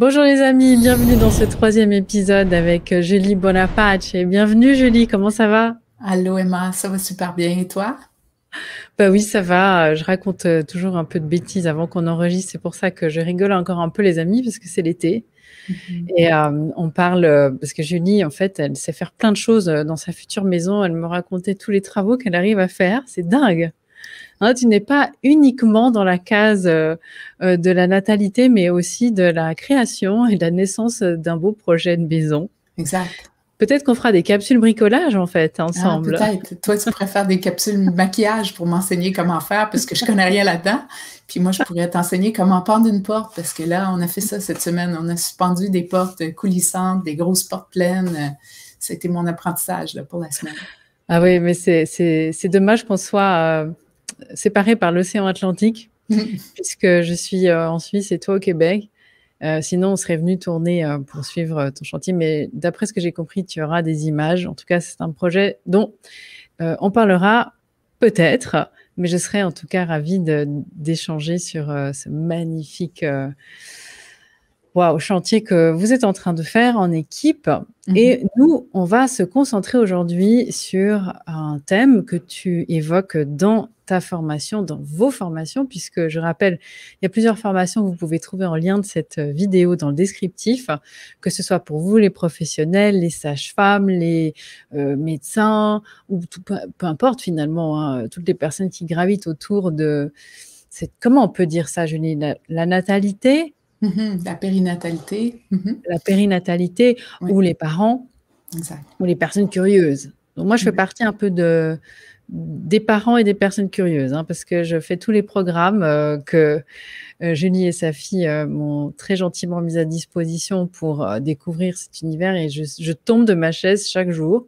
Bonjour les amis, bienvenue dans ce troisième épisode avec Julie Bonaparte. Et bienvenue Julie, comment ça va? Allô Emma, ça va super bien et toi? Bah oui, ça va. Je raconte toujours un peu de bêtises avant qu'on enregistre. C'est pour ça que je rigole encore un peu les amis parce que c'est l'été. Mhm. Et on parle, parce que Julie, en fait, elle sait faire plein de choses dans sa future maison. Elle me racontait tous les travaux qu'elle arrive à faire. C'est dingue. Hein, tu n'es pas uniquement dans la case de la natalité, mais aussi de la création et de la naissance d'un beau projet de maison. Exact. Peut-être qu'on fera des capsules bricolage, en fait, Ah, ensemble. peut-être. Toi, tu pourrais faire des capsules maquillage pour m'enseigner comment faire parce que je connais rien là-dedans. Puis moi, je pourrais t'enseigner comment pendre une porte parce que là, on a fait ça cette semaine. On a suspendu des portes coulissantes, des grosses portes pleines. C'était mon apprentissage là, pour la semaine. Ah oui, mais c'est dommage qu'on soit séparés par l'océan Atlantique, puisque je suis en Suisse et toi au Québec. Sinon, on serait venu tourner pour suivre ton chantier. Mais d'après ce que j'ai compris, tu auras des images. En tout cas, c'est un projet dont on parlera peut-être, mais je serais en tout cas ravie d'échanger sur ce magnifique chantier que vous êtes en train de faire en équipe. Et nous, on va se concentrer aujourd'hui sur un thème que tu évoques dans ta formation, dans vos formations, puisque je rappelle, il y a plusieurs formations que vous pouvez trouver en lien de cette vidéo dans le descriptif, que ce soit pour vous les professionnels, les sages-femmes, les médecins, ou peu importe finalement, hein, toutes les personnes qui gravitent autour de comment on peut dire ça, Julie, la natalité, La périnatalité. la périnatalité, Oui, ou les parents, exact. ou les personnes curieuses. Donc moi, je fais partie un peu des parents et des personnes curieuses, hein, parce que je fais tous les programmes que Julie et sa fille m'ont très gentiment mis à disposition pour découvrir cet univers, et je tombe de ma chaise chaque jour.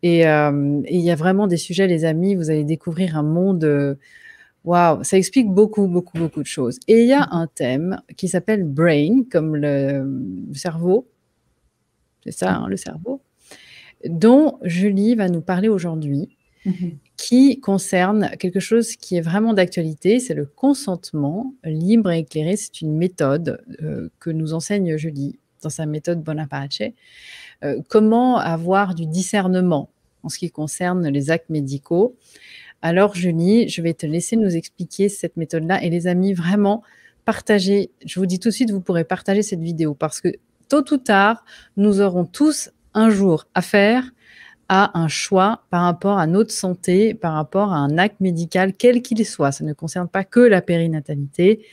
Et il y a vraiment des sujets, les amis, vous allez découvrir un monde. Waouh, ça explique beaucoup, beaucoup, beaucoup de choses. Et il y a un thème qui s'appelle brain, comme le cerveau, c'est ça, hein, le cerveau, dont Julie va nous parler aujourd'hui, qui concerne quelque chose qui est vraiment d'actualité, c'est le consentement libre et éclairé. C'est une méthode que nous enseigne Julie dans sa méthode Bonaparte. Comment avoir du discernement en ce qui concerne les actes médicaux. Alors Julie, je vais te laisser nous expliquer cette méthode-là. Et les amis, vraiment, partagez. Je vous dis tout de suite, vous pourrez partager cette vidéo parce que tôt ou tard, nous aurons tous un jour affaire à un choix par rapport à notre santé, par rapport à un acte médical, quel qu'il soit. Ça ne concerne pas que la périnatalité.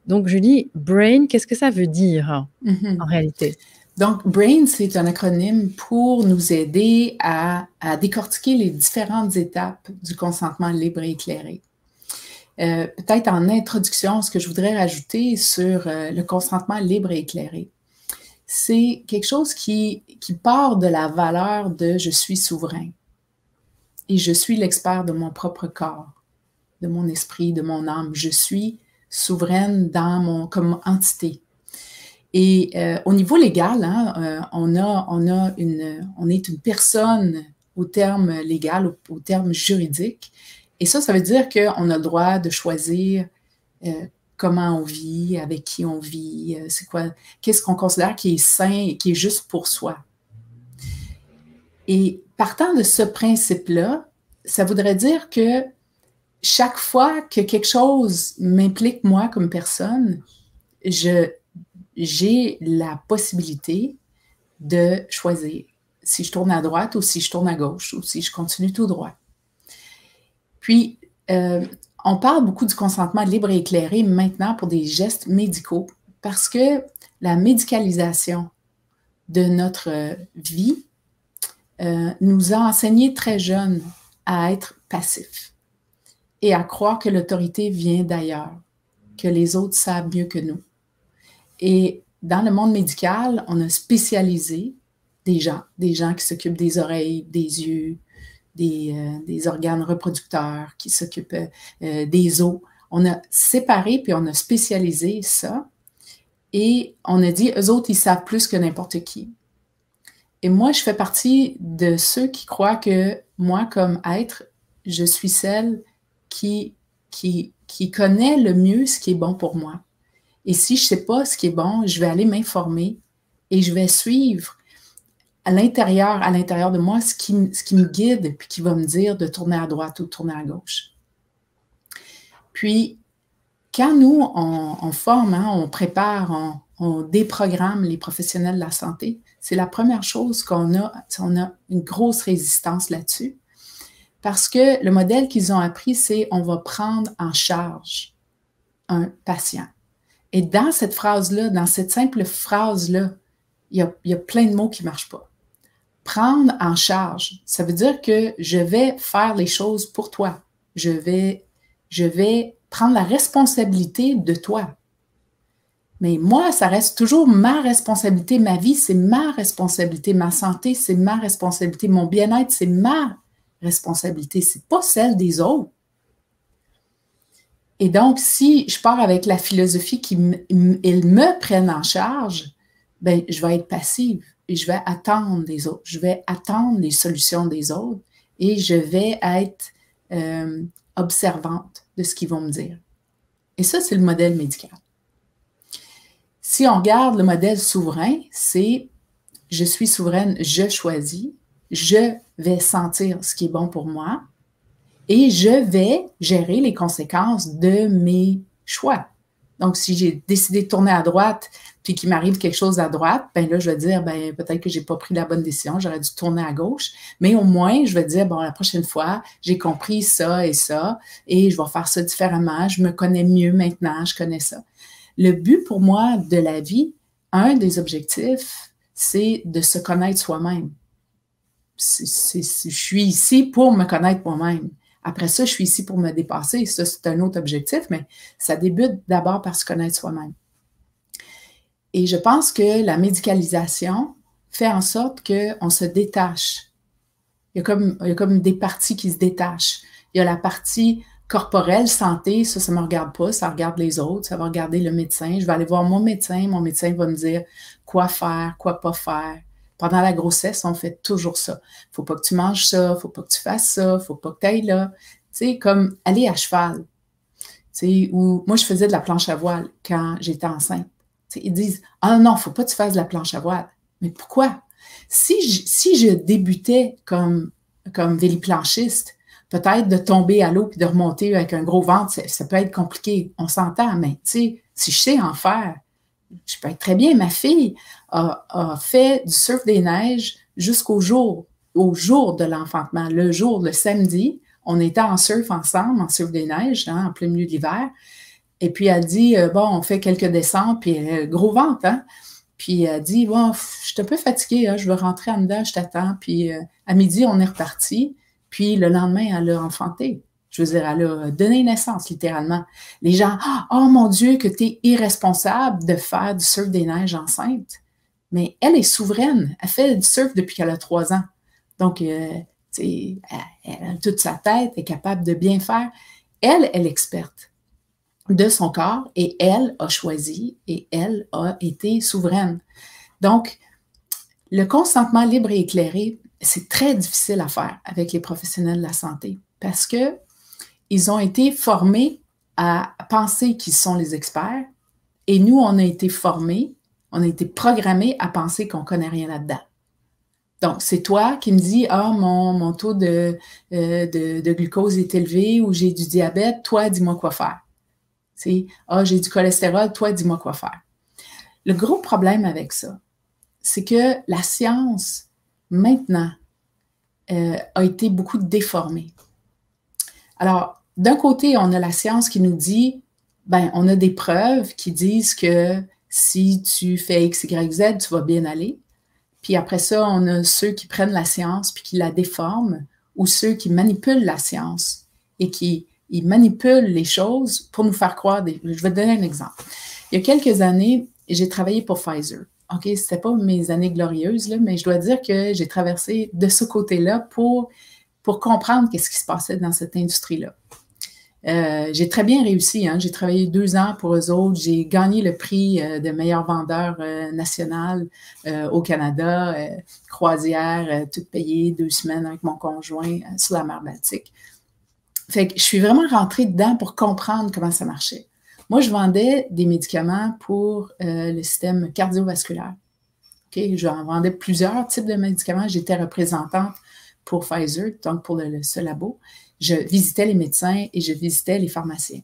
Donc Julie, brain, qu'est-ce que ça veut dire en réalité? Donc, BRAIN, c'est un acronyme pour nous aider à décortiquer les différentes étapes du consentement libre et éclairé. Peut-être en introduction, ce que je voudrais rajouter sur le consentement libre et éclairé, c'est quelque chose qui part de la valeur de je suis souverain et je suis l'expert de mon propre corps, de mon esprit, de mon âme. Je suis souveraine comme entité. Et au niveau légal, hein, on est une personne au terme légal, au terme juridique. Et ça veut dire qu'on a le droit de choisir comment on vit, avec qui on vit, c'est quoi, qu'est-ce qu'on considère qui est sain et qui est juste pour soi. Et partant de ce principe-là, ça voudrait dire que chaque fois que quelque chose m'implique moi comme personne, j'ai la possibilité de choisir si je tourne à droite ou si je tourne à gauche ou si je continue tout droit. Puis, on parle beaucoup du consentement libre et éclairé maintenant pour des gestes médicaux parce que la médicalisation de notre vie nous a enseigné très jeunes à être passifs et à croire que l'autorité vient d'ailleurs, que les autres savent mieux que nous. Et dans le monde médical, on a spécialisé des gens qui s'occupent des oreilles, des yeux, des organes reproducteurs, qui s'occupent des os. On a séparé puis on a spécialisé ça et on a dit, eux autres, ils savent plus que n'importe qui. Et moi, je fais partie de ceux qui croient que moi, comme être, je suis celle qui connaît le mieux ce qui est bon pour moi. Et si je ne sais pas ce qui est bon, je vais aller m'informer et je vais suivre à l'intérieur de moi, ce qui me guide, puis qui va me dire de tourner à droite ou de tourner à gauche. Puis, quand nous, on forme, hein, on prépare, on déprogramme les professionnels de la santé, c'est la première chose on a une grosse résistance là-dessus. Parce que le modèle qu'ils ont appris, c'est on va prendre en charge un patient. Et dans cette phrase-là, dans cette simple phrase-là, il y a plein de mots qui ne marchent pas. Prendre en charge, ça veut dire que je vais faire les choses pour toi. Je vais prendre la responsabilité de toi. Mais moi, ça reste toujours ma responsabilité. Ma vie, c'est ma responsabilité. Ma santé, c'est ma responsabilité. Mon bien-être, c'est ma responsabilité. C'est pas celle des autres. Et donc, si je pars avec la philosophie qu'ils me prennent en charge, ben, je vais être passive et je vais attendre des autres. Je vais attendre les solutions des autres et je vais être observante de ce qu'ils vont me dire. Et ça, c'est le modèle médical. Si on regarde le modèle souverain, c'est « je suis souveraine, je choisis, je vais sentir ce qui est bon pour moi et je vais gérer les conséquences de mes choix. » Donc, si j'ai décidé de tourner à droite puis qu'il m'arrive quelque chose à droite, ben là, je vais dire, ben peut-être que j'ai pas pris la bonne décision, j'aurais dû tourner à gauche, mais au moins, je vais dire, bon, la prochaine fois, j'ai compris ça et je vais faire ça différemment, je me connais mieux maintenant, je connais ça. Le but pour moi de la vie, un des objectifs, c'est de se connaître soi-même. Je suis ici pour me connaître moi-même. Après ça, je suis ici pour me dépasser. Ça, c'est un autre objectif, mais ça débute d'abord par se connaître soi-même. Et je pense que la médicalisation fait en sorte qu'on se détache. Il y a comme des parties qui se détachent. Il y a la partie corporelle, santé, ça ne me regarde pas, ça regarde les autres, ça va regarder le médecin. Je vais aller voir mon médecin va me dire quoi faire, quoi pas faire. Pendant la grossesse, on fait toujours ça. Faut pas que tu manges ça, faut pas que tu fasses ça, faut pas que tu ailles là. Tu sais, comme aller à cheval. Tu sais, ou moi, je faisais de la planche à voile quand j'étais enceinte. Tu sais, ils disent « Ah non, faut pas que tu fasses de la planche à voile. » Mais pourquoi? Si je débutais comme véliplanchiste, peut-être de tomber à l'eau puis de remonter avec un gros ventre, ça peut être compliqué, on s'entend, mais tu sais, si je sais en faire, je peux être très bien. Ma fille a fait du surf des neiges jusqu'au jour de l'enfantement. Le samedi, on était en surf ensemble, en surf des neiges, hein, en plein milieu de l'hiver. Et puis elle dit, bon, on fait quelques descentes, puis gros ventre, hein? Puis elle dit, bon, je suis un peu fatiguée, hein, je veux rentrer en dedans, je t'attends. Puis à midi, on est reparti. Puis le lendemain, elle a enfanté. Je veux dire, elle a donné naissance, littéralement. Les gens, « Oh mon Dieu, que tu es irresponsable de faire du surf des neiges enceinte. » Mais elle est souveraine. Elle fait du surf depuis qu'elle a 3 ans. Donc, elle a toute sa tête, elle est capable de bien faire. Elle est l'experte de son corps et elle a choisi et elle a été souveraine. Donc, le consentement libre et éclairé, c'est très difficile à faire avec les professionnels de la santé parce que ils ont été formés à penser qu'ils sont les experts et nous, on a été formés, on a été programmés à penser qu'on ne connaît rien là-dedans. Donc, c'est toi qui me dis « Ah, mon taux de glucose est élevé ou j'ai du diabète, toi, dis-moi quoi faire. » Ah, j'ai du cholestérol, toi, dis-moi quoi faire. Le gros problème avec ça, c'est que la science, maintenant, a été beaucoup déformée. Alors, d'un côté, on a la science qui nous dit, ben, on a des preuves qui disent que si tu fais X, Y, Z, tu vas bien aller. Puis après ça, on a ceux qui prennent la science puis qui la déforment ou ceux qui manipulent la science et qui manipulent les choses pour nous faire croire Je vais te donner un exemple. Il y a quelques années, j'ai travaillé pour Pfizer. OK, c'était pas mes années glorieuses, là, mais je dois dire que j'ai traversé de ce côté-là pour comprendre qu'est-ce qui se passait dans cette industrie-là. J'ai très bien réussi. Hein? J'ai travaillé 2 ans pour eux autres. J'ai gagné le prix de meilleur vendeur national au Canada, croisière, tout payé, 2 semaines avec mon conjoint sur la mer Baltique. Fait que je suis vraiment rentrée dedans pour comprendre comment ça marchait. Moi, je vendais des médicaments pour le système cardiovasculaire. Okay? J'en vendais plusieurs types de médicaments. J'étais représentante pour Pfizer, donc pour ce labo. Je visitais les médecins et je visitais les pharmaciens.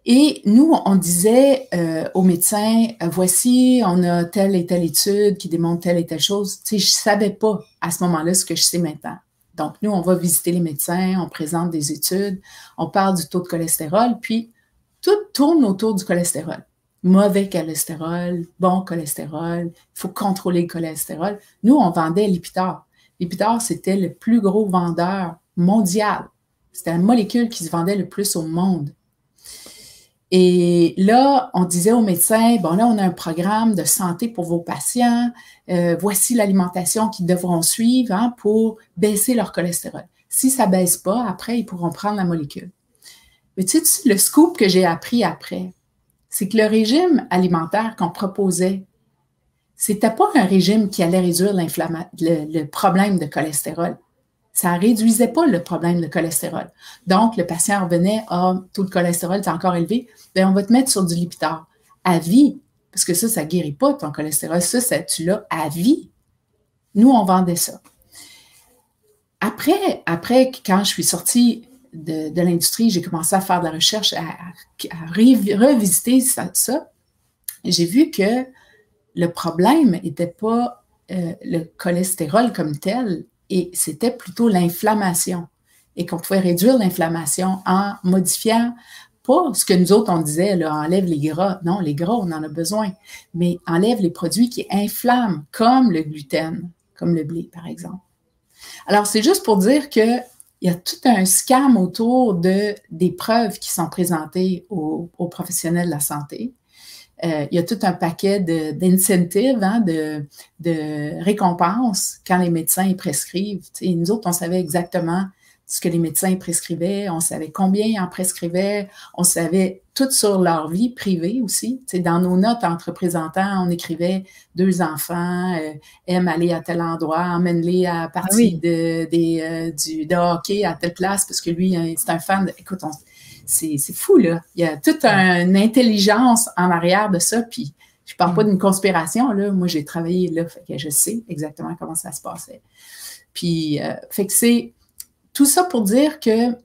Et nous, on disait aux médecins, voici, on a telle et telle étude qui démontre telle et telle chose. Tu sais, je ne savais pas à ce moment-là ce que je sais maintenant. Donc, nous, on va visiter les médecins, on présente des études, on parle du taux de cholestérol, puis tout tourne autour du cholestérol. Mauvais cholestérol, bon cholestérol, il faut contrôler le cholestérol. Nous, on vendait Lipitor. Lipitor, c'était le plus gros vendeur mondial. C'était la molécule qui se vendait le plus au monde. Et là, on disait aux médecins, bon là, on a un programme de santé pour vos patients, voici l'alimentation qu'ils devront suivre pour baisser leur cholestérol. Si ça ne baisse pas, après, ils pourront prendre la molécule. Mais tu sais, le scoop que j'ai appris après, c'est que le régime alimentaire qu'on proposait, c'était pas un régime qui allait réduire le problème de cholestérol. Ça ne réduisait pas le problème de cholestérol. Donc, le patient revenait, taux de cholestérol est encore élevé, bien, on va te mettre sur du Lipitor à vie, parce que ça ne guérit pas ton cholestérol. Ça, tu l'as à vie. Nous, on vendait ça. Après, quand je suis sortie de l'industrie, j'ai commencé à faire de la recherche, à revisiter ça. J'ai vu que le problème n'était pas le cholestérol comme tel, et c'était plutôt l'inflammation. Et qu'on pouvait réduire l'inflammation en modifiant, pas ce que nous autres on disait, là, enlève les gras. Non, les gras, on en a besoin. Mais enlève les produits qui inflamment, comme le gluten, comme le blé, par exemple. Alors, c'est juste pour dire qu'il y a tout un scam autour des preuves qui sont présentées aux professionnels de la santé. Il y a tout un paquet d'incentives, de récompenses quand les médecins prescrivent. T'sais, nous autres, on savait exactement ce que les médecins prescrivaient, on savait combien ils en prescrivaient, on savait tout sur leur vie privée aussi. T'sais, dans nos notes entre représentants, on écrivait 2 enfants, aiment aller à tel endroit, emmène-les à partie de hockey à telle place parce que lui, c'est un fan de... Écoute, c'est fou, là. Il y a toute une intelligence en arrière de ça, puis je parle pas d'une conspiration, là. Moi, j'ai travaillé là, fait que je sais exactement comment ça se passait. Puis, fait que c'est tout ça pour dire que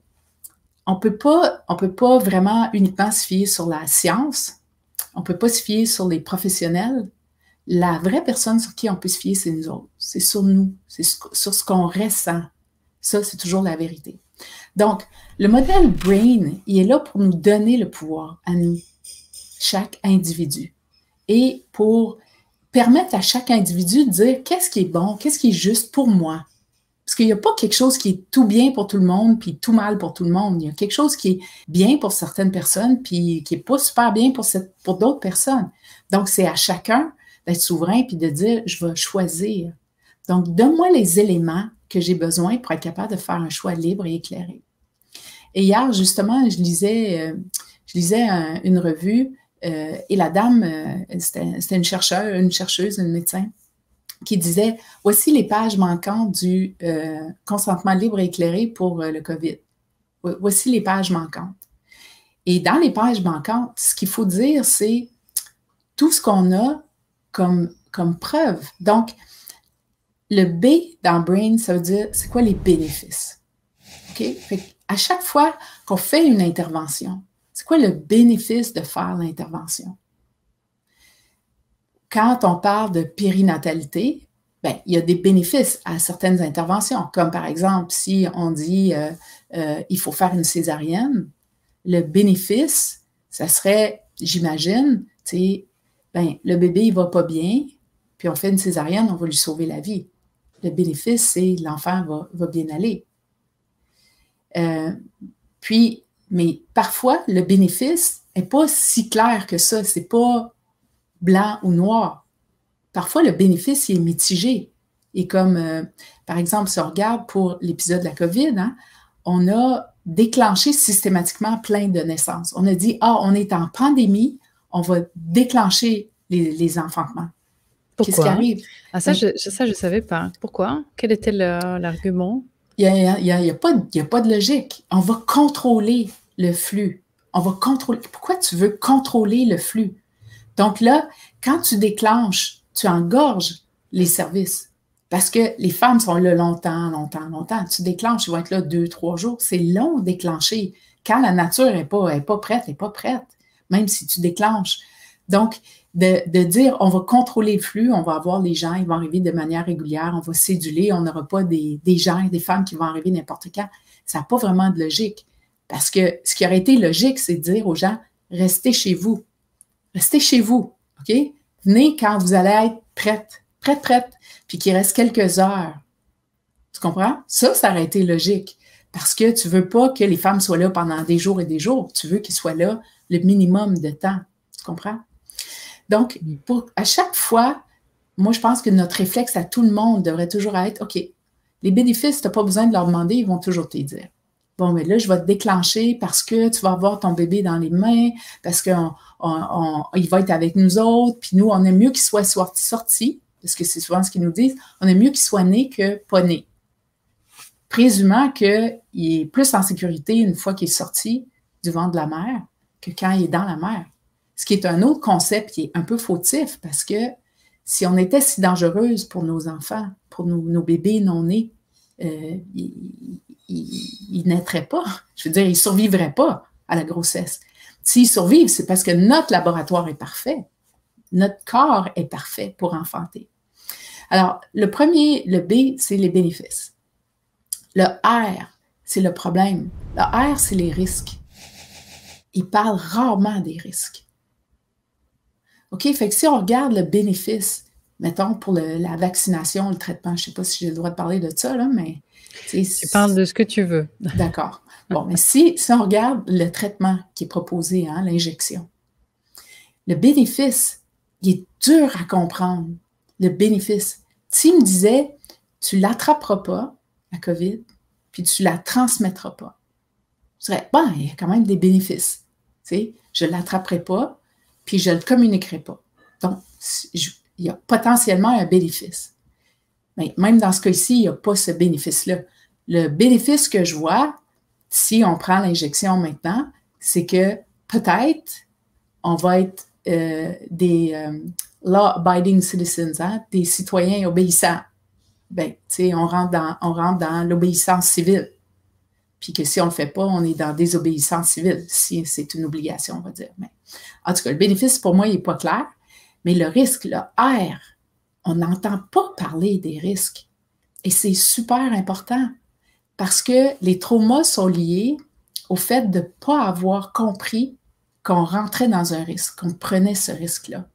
on peut pas vraiment uniquement se fier sur la science, on peut pas se fier sur les professionnels. La vraie personne sur qui on peut se fier, c'est nous autres. C'est sur nous, c'est sur ce qu'on ressent. Ça, c'est toujours la vérité. Donc, le modèle BRAIN, il est là pour nous donner le pouvoir à nous, chaque individu, et pour permettre à chaque individu de dire qu'est-ce qui est bon, qu'est-ce qui est juste pour moi. Parce qu'il n'y a pas quelque chose qui est tout bien pour tout le monde, puis tout mal pour tout le monde. Il y a quelque chose qui est bien pour certaines personnes, puis qui n'est pas super bien pour d'autres personnes. Donc, c'est à chacun d'être souverain, puis de dire, je vais choisir. Donc, donne-moi les éléments que j'ai besoin pour être capable de faire un choix libre et éclairé. Et hier, justement, je lisais une revue et la dame, c'était une chercheuse, une médecin, qui disait « Voici les pages manquantes du consentement libre et éclairé pour le COVID. Voici les pages manquantes. » Et dans les pages manquantes, ce qu'il faut dire, c'est tout ce qu'on a comme preuve. Donc, le B dans BRAIN, ça veut dire, c'est quoi les bénéfices? OK? Fait à chaque fois qu'on fait une intervention, c'est quoi le bénéfice de faire l'intervention? Quand on parle de périnatalité, bien, il y a des bénéfices à certaines interventions, comme par exemple, si on dit il faut faire une césarienne, le bénéfice, ça serait, j'imagine, ben, le bébé, il va pas bien, puis on fait une césarienne, on va lui sauver la vie. Le bénéfice, c'est l'enfant va bien aller. Mais parfois, le bénéfice n'est pas si clair que ça. C'est pas blanc ou noir. Parfois, le bénéfice, il est mitigé. Et comme, par exemple, si on regarde pour l'épisode de la COVID, on a déclenché systématiquement plein de naissances. On a dit, on est en pandémie, on va déclencher les enfantements. Pourquoi? Qu'est-ce qui arrive? Ça, je ne savais pas. Pourquoi? Quel était l'argument? Il n'y a pas de logique. On va contrôler le flux. On va contrôler. Pourquoi tu veux contrôler le flux? Donc là, quand tu déclenches, tu engorges les services. Parce que les femmes sont là longtemps, longtemps, longtemps. Tu déclenches, ils vont être là 2, 3 jours. C'est long déclencher. Quand la nature n'est pas prête, elle n'est pas prête, même si tu déclenches. Donc, de dire, on va contrôler le flux, on va avoir les gens, ils vont arriver de manière régulière, on va céduler, on n'aura pas des gens et des femmes qui vont arriver n'importe quand. Ça n'a pas vraiment de logique. Parce que ce qui aurait été logique, c'est de dire aux gens, restez chez vous. Restez chez vous, OK? Venez quand vous allez être prête, puis qu'il reste quelques heures. Tu comprends? Ça aurait été logique. Parce que tu ne veux pas que les femmes soient là pendant des jours et des jours. Tu veux qu'ils soient là le minimum de temps. Tu comprends? Donc, à chaque fois, moi, je pense que notre réflexe à tout le monde devrait toujours être, OK, les bénéfices, tu n'as pas besoin de leur demander, ils vont toujours te dire. Bon, mais là, je vais te déclencher parce que tu vas avoir ton bébé dans les mains, parce qu'il va être avec nous autres, puis nous, on aime mieux qu'il soit sorti, parce que c'est souvent ce qu'ils nous disent, on aime mieux qu'il soit né que pas né. Présumant qu'il est plus en sécurité une fois qu'il est sorti du ventre de la mère que quand il est dans la mer. Ce qui est un autre concept qui est un peu fautif, parce que si on était si dangereuse pour nos enfants, pour nos bébés non-nés, ils naîtraient pas. Je veux dire, ils ne survivraient pas à la grossesse. S'ils survivent, c'est parce que notre laboratoire est parfait. Notre corps est parfait pour enfanter. Alors, le B, c'est les bénéfices. Le R, c'est le problème. Le R, c'est les risques. Il parle rarement des risques. OK? Fait que si on regarde le bénéfice, mettons pour la vaccination, le traitement, je ne sais pas si j'ai le droit de parler de ça, là, mais... Tu parles de ce que tu veux. D'accord. Bon, mais si on regarde le traitement qui est proposé, hein, l'injection, le bénéfice, il est dur à comprendre, le bénéfice. S'il me disait, tu ne l'attraperas pas, la COVID, puis tu ne la transmettras pas, je dirais, bon, il y a quand même des bénéfices. Tu sais, je ne l'attraperai pas, puis je ne le communiquerai pas. Donc, il y a potentiellement un bénéfice. Mais même dans ce cas-ci, il n'y a pas ce bénéfice-là. Le bénéfice que je vois, si on prend l'injection maintenant, c'est que peut-être on va être des law-abiding citizens, hein, des citoyens obéissants. Ben, tu sais, on rentre dans l'obéissance civile. Puis que si on ne le fait pas, on est dans désobéissance civile, si c'est une obligation, on va dire. Mais, en tout cas, le bénéfice, pour moi, il n'est pas clair. Mais le risque, le R, on n'entend pas parler des risques. Et c'est super important parce que les traumas sont liés au fait de ne pas avoir compris qu'on rentrait dans un risque, qu'on prenait ce risque-là.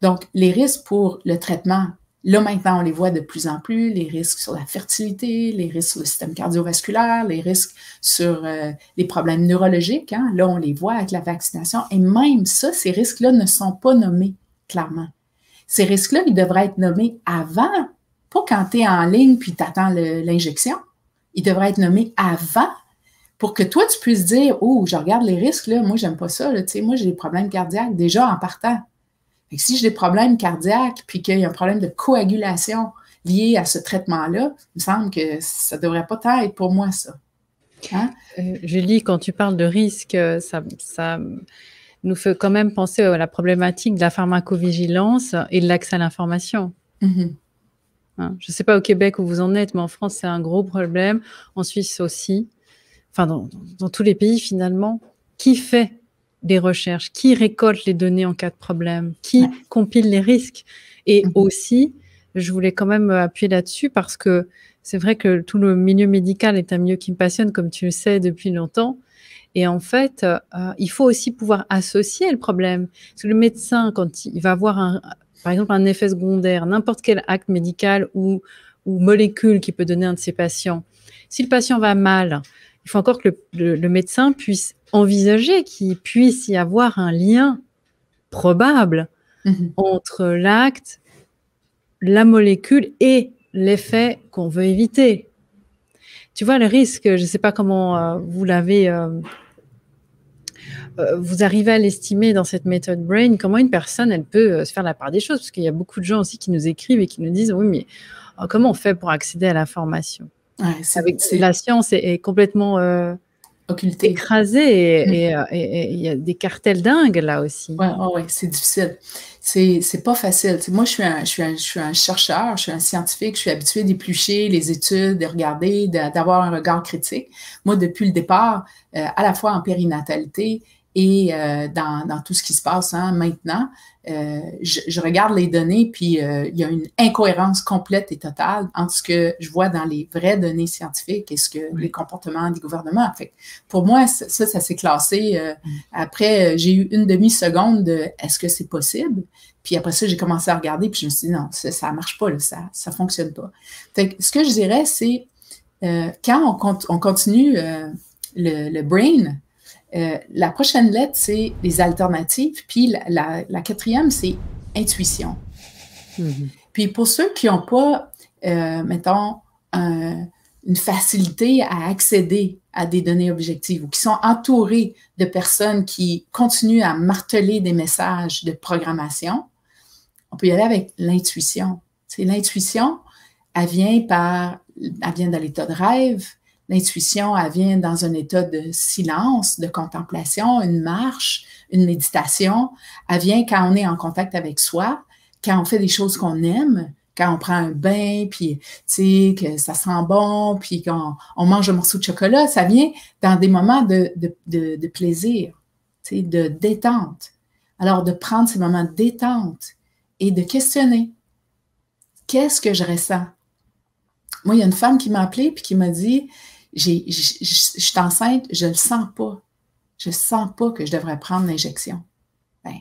Donc, les risques pour le traitement, là maintenant, on les voit de plus en plus, les risques sur la fertilité, les risques sur le système cardiovasculaire, les risques sur les problèmes neurologiques. Hein? Là, on les voit avec la vaccination. Et même ça, ces risques-là ne sont pas nommés clairement. Ces risques-là, ils devraient être nommés avant, pas quand tu es en ligne puis tu attends l'injection. Ils devraient être nommés avant pour que toi, tu puisses dire « Oh, je regarde les risques, là, moi, j'aime pas ça. Là, moi, j'ai des problèmes cardiaques déjà en partant. » Fait que si j'ai des problèmes cardiaques puis qu'il y a un problème de coagulation lié à ce traitement-là, il me semble que ça devrait pas être pour moi, ça. Hein? Julie, quand tu parles de risque, ça nous fait quand même penser à la problématique de la pharmacovigilance et de l'accès à l'information. Mm-hmm. Hein, je ne sais pas au Québec où vous en êtes, mais en France, c'est un gros problème. En Suisse aussi. Enfin, dans tous les pays, finalement. Qui fait des recherches? Qui récolte les données en cas de problème? Qui compile les risques? Et aussi, je voulais quand même appuyer là-dessus parce que c'est vrai que tout le milieu médical est un milieu qui me passionne, comme tu le sais, depuis longtemps. Et en fait, il faut aussi pouvoir associer le problème. Parce que le médecin, quand il va avoir, par exemple, un effet secondaire, n'importe quel acte médical ou molécule qui peut donner un de ses patients, si le patient va mal, il faut encore que le médecin puisse envisager qu'il puisse y avoir un lien probable entre l'acte, la molécule et l'effet qu'on veut éviter. Tu vois, le risque, je ne sais pas comment vous l'avez... vous arrivez à l'estimer dans cette méthode Brain, comment une personne, elle peut se faire la part des choses, parce qu'il y a beaucoup de gens aussi qui nous écrivent et qui nous disent, oui, mais comment on fait pour accéder à l'information? La science est complètement occulté. Écrasé et il y a des cartels dingues là aussi. Ouais, c'est difficile. C'est pas facile. T'sais, moi, je suis un chercheur, je suis un scientifique, je suis habituée d'éplucher les études, de regarder, d'avoir un regard critique. Moi, depuis le départ, à la fois en périnatalité et dans tout ce qui se passe maintenant, je regarde les données, puis il y a une incohérence complète et totale entre ce que je vois dans les vraies données scientifiques et ce que les comportements des gouvernements. Fait pour moi, ça s'est classé. Après, j'ai eu une demi-seconde de est-ce que c'est possible? Puis après ça, j'ai commencé à regarder, puis je me suis dit non, ça marche pas, là, ça fonctionne pas. Fait que ce que je dirais, c'est quand on continue le brain, la prochaine lettre, c'est les alternatives. Puis la quatrième, c'est intuition. Puis pour ceux qui n'ont pas, mettons, une facilité à accéder à des données objectives ou qui sont entourés de personnes qui continuent à marteler des messages de programmation, on peut y aller avec l'intuition. L'intuition, elle vient dans l'état de rêve. L'intuition, elle vient dans un état de silence, de contemplation, une marche, une méditation. Elle vient quand on est en contact avec soi, quand on fait des choses qu'on aime, quand on prend un bain, puis tu sais, que ça sent bon, puis qu'on mange un morceau de chocolat. Ça vient dans des moments de plaisir, tu sais, de détente. Alors, de prendre ces moments de détente et de questionner. Qu'est-ce que je ressens? Moi, il y a une femme qui m'a appelée puis qui m'a dit je suis enceinte, je le sens pas. Je sens pas que je devrais prendre l'injection. Ben,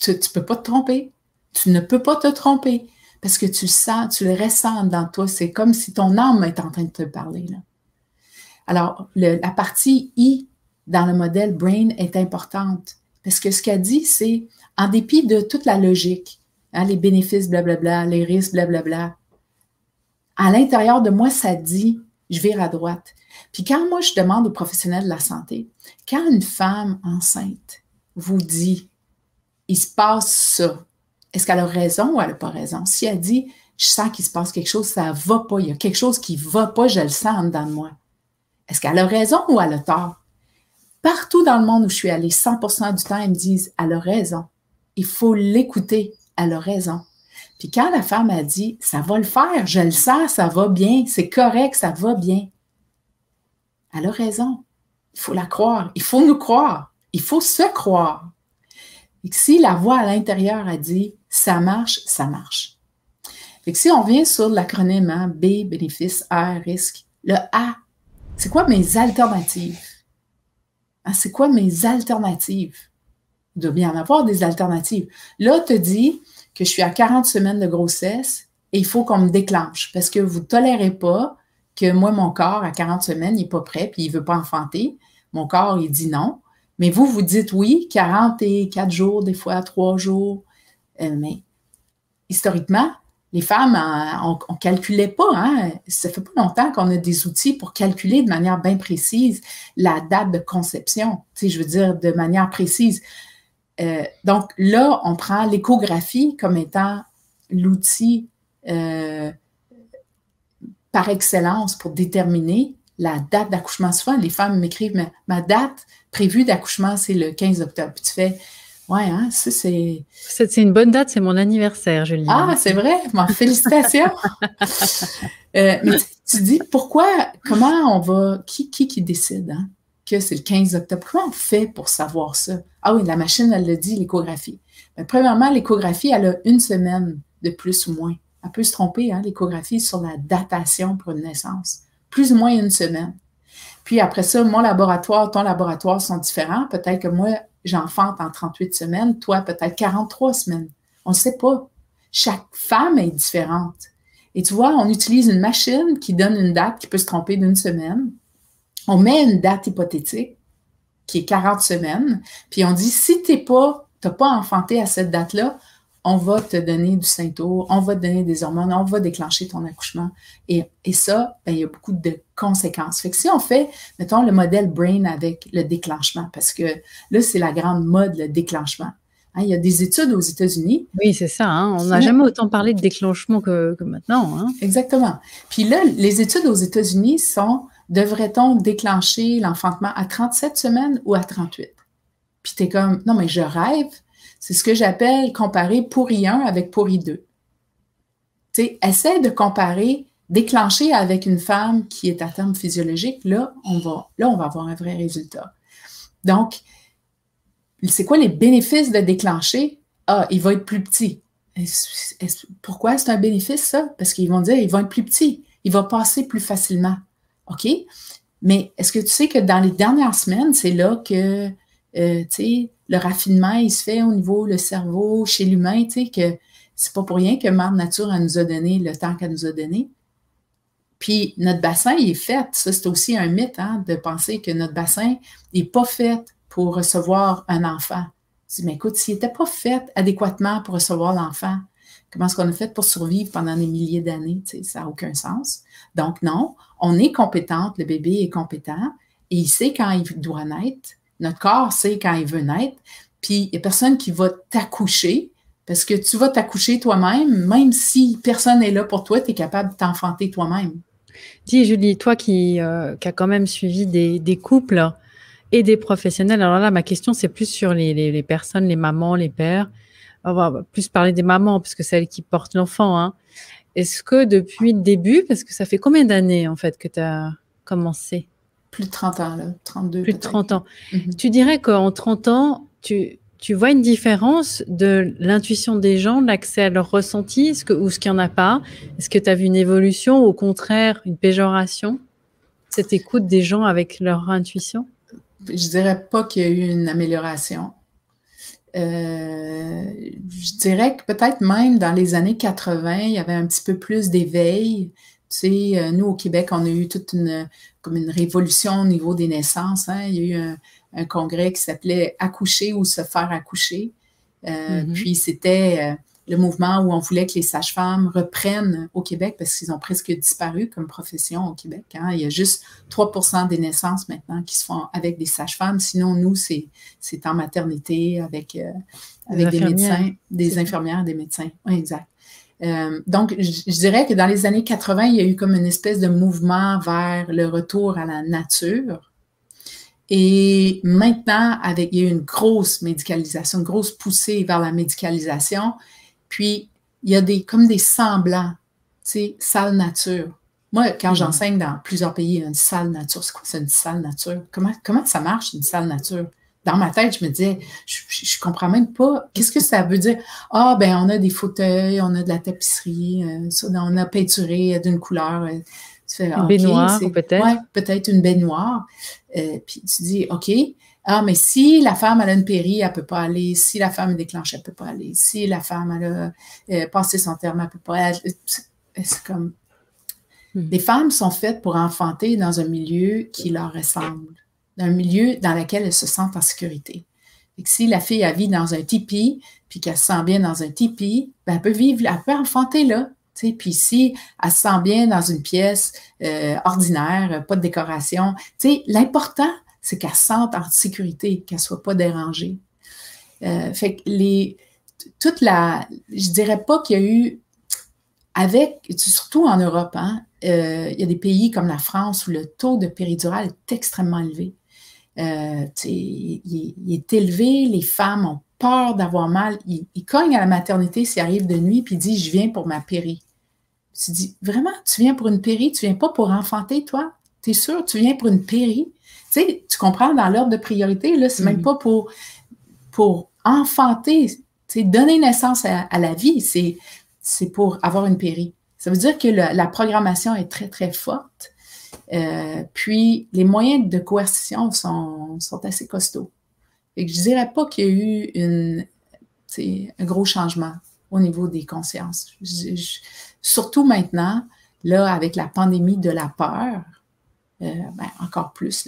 tu peux pas te tromper. Tu ne peux pas te tromper parce que tu le sens, tu le ressens dans toi. C'est comme si ton âme est en train de te parler, là. Alors, la partie I dans le modèle Brain est importante parce que ce qu'elle dit, c'est en dépit de toute la logique, hein, les bénéfices, blablabla, les risques, blablabla, à l'intérieur de moi, ça dit, je vire à droite. Puis quand moi, je demande aux professionnels de la santé, quand une femme enceinte vous dit, il se passe ça, est-ce qu'elle a raison ou elle n'a pas raison? Si elle dit, je sens qu'il se passe quelque chose, ça ne va pas, il y a quelque chose qui ne va pas, je le sens en dedans de moi. Est-ce qu'elle a raison ou elle a tort? Partout dans le monde où je suis allée, 100% du temps, ils me disent, elle a raison. Il faut l'écouter, elle a raison. Puis quand la femme a dit, ça va le faire, je le sens, ça va bien, c'est correct, ça va bien. Elle a raison. Il faut la croire. Il faut nous croire. Il faut se croire. Et que si la voix à l'intérieur a dit, ça marche, ça marche. Fait que si on vient sur l'acronyme, hein, B, bénéfice, R, risque, le A, c'est quoi mes alternatives? Hein, c'est quoi mes alternatives? Il doit bien en avoir des alternatives. Là, te dit que je suis à 40 semaines de grossesse et il faut qu'on me déclenche parce que vous ne tolérez pas que moi, mon corps, à 40 semaines, il n'est pas prêt puis il ne veut pas enfanter. Mon corps, il dit non. Mais vous, vous dites oui, 44 jours, des fois 3 jours. Mais historiquement, les femmes, on ne calculait pas. Hein? Ça ne fait pas longtemps qu'on a des outils pour calculer de manière bien précise la date de conception. Tu sais, je veux dire, de manière précise. Donc là, on prend l'échographie comme étant l'outil par excellence pour déterminer la date d'accouchement. Souvent, les femmes m'écrivent, mais ma date prévue d'accouchement, c'est le 15 octobre. Puis tu fais, ouais, hein, ça c'est... C'est une bonne date, c'est mon anniversaire, Julie. Ah, c'est vrai? Bon, félicitations! Mais tu dis, pourquoi, comment on va, qui décide, hein, que c'est le 15 octobre? Comment on fait pour savoir ça? Ah oui, la machine, elle le dit, l'échographie. Mais premièrement, l'échographie, elle a 1 semaine de plus ou moins. Elle peut se tromper, hein, l'échographie, sur la datation pour une naissance. Plus ou moins 1 semaine. Puis après ça, mon laboratoire, ton laboratoire sont différents. Peut-être que moi, j'enfante en 38 semaines, toi, peut-être 43 semaines. On ne sait pas. Chaque femme est différente. Et tu vois, on utilise une machine qui donne une date qui peut se tromper d'1 semaine. On met une date hypothétique qui est 40 semaines, puis on dit, si tu n'as pas enfanté à cette date-là, on va te donner du Saintour, on va te donner des hormones, on va déclencher ton accouchement. Et ça, ben, il y a beaucoup de conséquences. Fait que si on fait, mettons, le modèle Brain avec le déclenchement, parce que là, c'est la grande mode, le déclenchement. Hein, il y a des études aux États-Unis. Oui, c'est ça. Hein, on n'a jamais autant parlé de déclenchement que maintenant. Hein. Exactement. Puis là, les études aux États-Unis sont devrait-on déclencher l'enfantement à 37 semaines ou à 38? Puis t'es comme, non, mais je rêve. C'est ce que j'appelle comparer pourri 1 avec pourri 2. Tu sais, essaie de comparer, déclencher avec une femme qui est à terme physiologique. Là, on va avoir un vrai résultat. Donc, c'est quoi les bénéfices de déclencher? Ah, il va être plus petit. Pourquoi c'est un bénéfice, ça? Parce qu'ils vont dire, il va être plus petit. Il va passer plus facilement. OK? Mais est-ce que tu sais que dans les dernières semaines, c'est là que, tu sais, le raffinement, il se fait au niveau le cerveau, chez l'humain, tu sais, que c'est pas pour rien que Mère Nature, elle nous a donné le temps qu'elle nous a donné. Puis notre bassin, il est fait. Ça, c'est aussi un mythe, hein, de penser que notre bassin n'est pas fait pour recevoir un enfant. Je dis, mais écoute, s'il n'était pas fait adéquatement pour recevoir l'enfant, comment est-ce qu'on a fait pour survivre pendant des milliers d'années? Tu sais, ça n'a aucun sens. Donc non, on est compétente, le bébé est compétent et il sait quand il doit naître. Notre corps sait quand il veut naître. Puis il n'y a personne qui va t'accoucher parce que tu vas t'accoucher toi-même, même si personne n'est là pour toi, tu es capable de t'enfanter toi-même. Dis, Julie, toi qui as quand même suivi des couples et des professionnels, alors là, ma question, c'est plus sur les personnes, les mamans, les pères. On va plus parler des mamans, parce que c'est elles qui portent l'enfant, hein. Est-ce que depuis le début, parce que ça fait combien d'années, en fait, que tu as commencé? Plus de 30 ans, là, 32 Plus de peut-être. 30 ans. Tu dirais qu'en 30 ans, tu vois une différence de l'intuition des gens, l'accès à leur ressenti, ou est-ce qu'il n'y en a pas? Est-ce que tu as vu une évolution ou au contraire une péjoration? Cette écoute des gens avec leur intuition? Je dirais pas qu'il y a eu une amélioration. Je dirais que peut-être même dans les années 80, il y avait un petit peu plus d'éveil. Tu sais, nous, au Québec, on a eu toute comme une révolution au niveau des naissances, hein. Il y a eu un congrès qui s'appelait « Accoucher ou se faire accoucher ». Puis c'était le mouvement où on voulait que les sages-femmes reprennent au Québec parce qu'ils ont presque disparu comme profession au Québec, hein. Il y a juste 3% des naissances maintenant qui se font avec des sages-femmes. Sinon, nous, c'est en maternité avec des médecins, des infirmières, des médecins. Oui, exact. Donc, je dirais que dans les années 80, il y a eu comme une espèce de mouvement vers le retour à la nature. Et maintenant, il y a eu une grosse médicalisation, une grosse poussée vers la médicalisation. Puis, il y a comme des semblants, tu sais, salle nature. Moi, quand j'enseigne dans plusieurs pays, une salle nature, c'est quoi ça, une salle nature? Comment ça marche, une salle nature? Dans ma tête, je me disais, je comprends même pas, qu'est-ce que ça veut dire? Ah, ben, on a des fauteuils, on a de la tapisserie, on a peinturé d'une couleur. Tu fais, une baignoire, peut-être? Ouais, peut-être une baignoire. Puis tu dis, OK, ah, mais si la femme, elle a une péri, elle peut pas aller. Si la femme est déclenchée, elle peut pas aller. Si la femme, elle a passé son terme, elle peut pas aller. C'est comme... Les femmes sont faites pour enfanter dans un milieu qui leur ressemble, dans un milieu dans lequel elles se sentent en sécurité. Et que si la fille, elle vit dans un tipi, puis qu'elle se sent bien dans un tipi, ben, elle peut enfanter là. T'sais, puis si elle se sent bien dans une pièce ordinaire, pas de décoration, l'important, c'est qu'elle se sente en sécurité, qu'elle ne soit pas dérangée. Fait que je dirais pas qu'il y a eu, surtout en Europe, hein, il y a des pays comme la France où le taux de péridurale est extrêmement élevé. Il est élevé, les femmes ont peur d'avoir mal. Ils cognent à la maternité s'ils arrivent de nuit, puis ils disent « Je viens pour ma péri ». Tu dis « Vraiment, tu viens pour une péri? Tu viens pas pour enfanter, toi? T'es sûr? Tu viens pour une péri? » Tu comprends, dans l'ordre de priorité, là, c'est même pas pour enfanter, donner naissance à la vie, c'est pour avoir une péri. Ça veut dire que la programmation est très, très forte. Puis, les moyens de coercition sont assez costauds. Et je ne dirais pas qu'il y a eu un gros changement au niveau des consciences. Surtout maintenant, là, avec la pandémie de la peur, encore plus.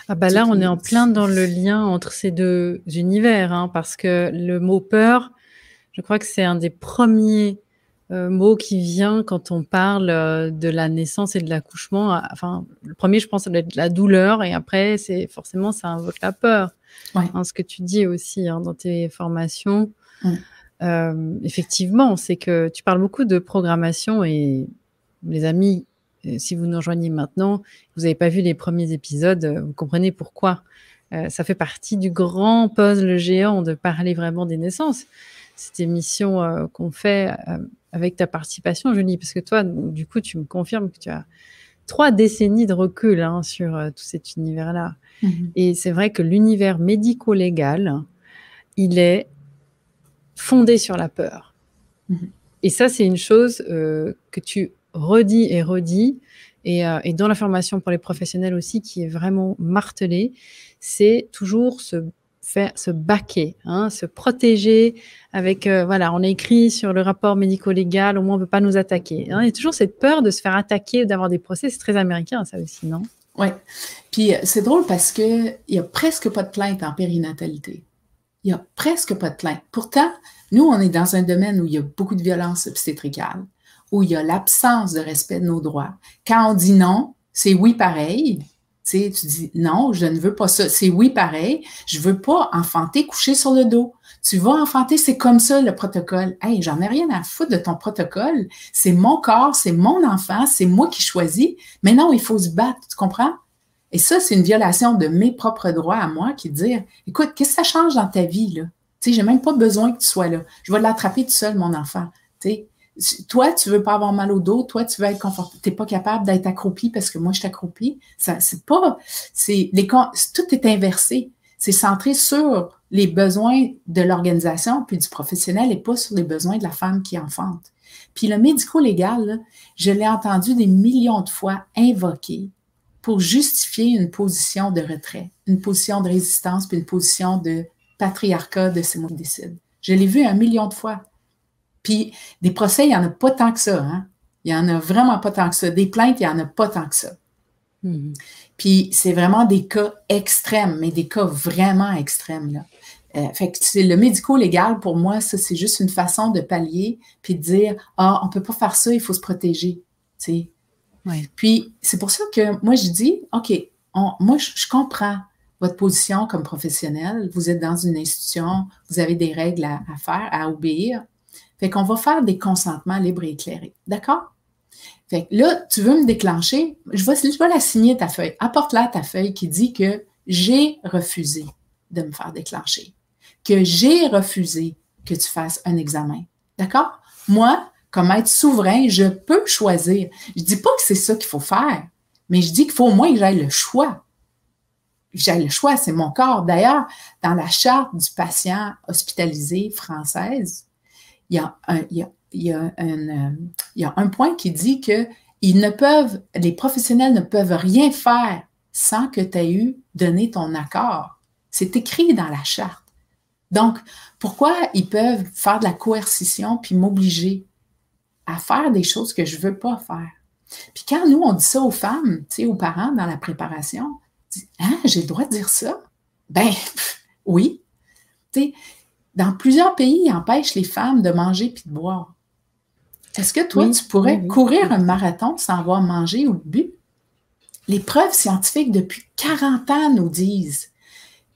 Là, on est en plein dans le lien entre ces deux univers, hein, parce que le mot peur, je crois que c'est un des premiers mots qui vient quand on parle de la naissance et de l'accouchement. Enfin, le premier, je pense, ça doit être la douleur, et après, forcément, ça invoque la peur. Ouais. Hein, ce que tu dis aussi dans tes formations. Effectivement, c'est que tu parles beaucoup de programmation, et les amis si vous nous rejoignez maintenant, vous n'avez pas vu les premiers épisodes, vous comprenez pourquoi. Ça fait partie du grand puzzle géant de parler vraiment des naissances. Cette émission qu'on fait avec ta participation, Julie, parce que toi, du coup, tu me confirmes que tu as 3 décennies de recul sur tout cet univers-là. Et c'est vrai que l'univers médico-légal, il est fondé sur la peur. Et ça, c'est une chose que tu redis et redis, et dans la formation pour les professionnels aussi, qui est vraiment martelée, c'est toujours se baquer, se protéger avec, voilà, on a écrit sur le rapport médico-légal, au moins on ne peut pas nous attaquer. Il y a toujours cette peur de se faire attaquer, d'avoir des procès, c'est très américain ça aussi, non? Oui, puis c'est drôle parce qu'il n'y a presque pas de plainte en périnatalité. Il n'y a presque pas de plainte. Pourtant, nous, on est dans un domaine où il y a beaucoup de violence obstétricale, où il y a l'absence de respect de nos droits. Quand on dit non, c'est oui pareil. Tu sais, tu dis non, je ne veux pas ça. C'est oui pareil. Je ne veux pas enfanter couché sur le dos. Tu vas enfanter, c'est comme ça le protocole. Hey, j'en ai rien à foutre de ton protocole. C'est mon corps, c'est mon enfant, c'est moi qui choisis. Mais non, il faut se battre, tu comprends? Et ça, c'est une violation de mes propres droits à moi qui est de dire, écoute, qu'est-ce que ça change dans ta vie, là? Tu sais, j'ai même pas besoin que tu sois là. Je vais l'attraper tout seul, mon enfant. Tu sais, toi, tu veux pas avoir mal au dos, toi, tu veux être confortable. T'es pas capable d'être accroupi parce que moi, je t'accroupis. Ça, c'est pas, tout est inversé. C'est centré sur les besoins de l'organisation puis du professionnel et pas sur les besoins de la femme qui enfante. Puis le médico-légal, là, je l'ai entendu des millions de fois invoqué pour justifier une position de retrait, une position de résistance, puis une position de patriarcat de c'est moi qui décide. Je l'ai vu 1 million de fois. Puis des procès, il n'y en a pas tant que ça. Hein? Il n'y en a vraiment pas tant que ça. Des plaintes, il n'y en a pas tant que ça. Puis c'est vraiment des cas extrêmes, mais des cas vraiment extrêmes. Là. Fait que c'est le médico-légal, pour moi, ça, c'est juste une façon de pallier, puis de dire, on ne peut pas faire ça, il faut se protéger. Tu sais. Ouais. Puis, c'est pour ça que moi, je dis, OK, moi, je comprends votre position comme professionnel. Vous êtes dans une institution, vous avez des règles à faire, à obéir. Fait qu'on va faire des consentements libres et éclairés. D'accord? Fait que là, tu veux me déclencher, je vais la signer ta feuille. Apporte-la ta feuille qui dit que j'ai refusé de me faire déclencher, que j'ai refusé que tu fasses un examen. D'accord? Moi, comme être souverain, je peux choisir. Je dis pas que c'est ça qu'il faut faire, mais je dis qu'il faut au moins que j'aille le choix. J'aille le choix, c'est mon corps. D'ailleurs, dans la charte du patient hospitalisé française, il y a un point qui dit que les professionnels ne peuvent rien faire sans que tu aies donné ton accord. C'est écrit dans la charte. Donc, pourquoi ils peuvent faire de la coercition puis m'obliger à faire des choses que je ne veux pas faire? Puis quand nous, on dit ça aux femmes, tu sais, aux parents dans la préparation, on dit, hein, j'ai le droit de dire ça? Ben, oui. Tu sais, dans plusieurs pays, ils empêchent les femmes de manger puis de boire. Est-ce que toi, tu pourrais courir un marathon sans avoir mangé ou bu? Les preuves scientifiques depuis 40 ans nous disent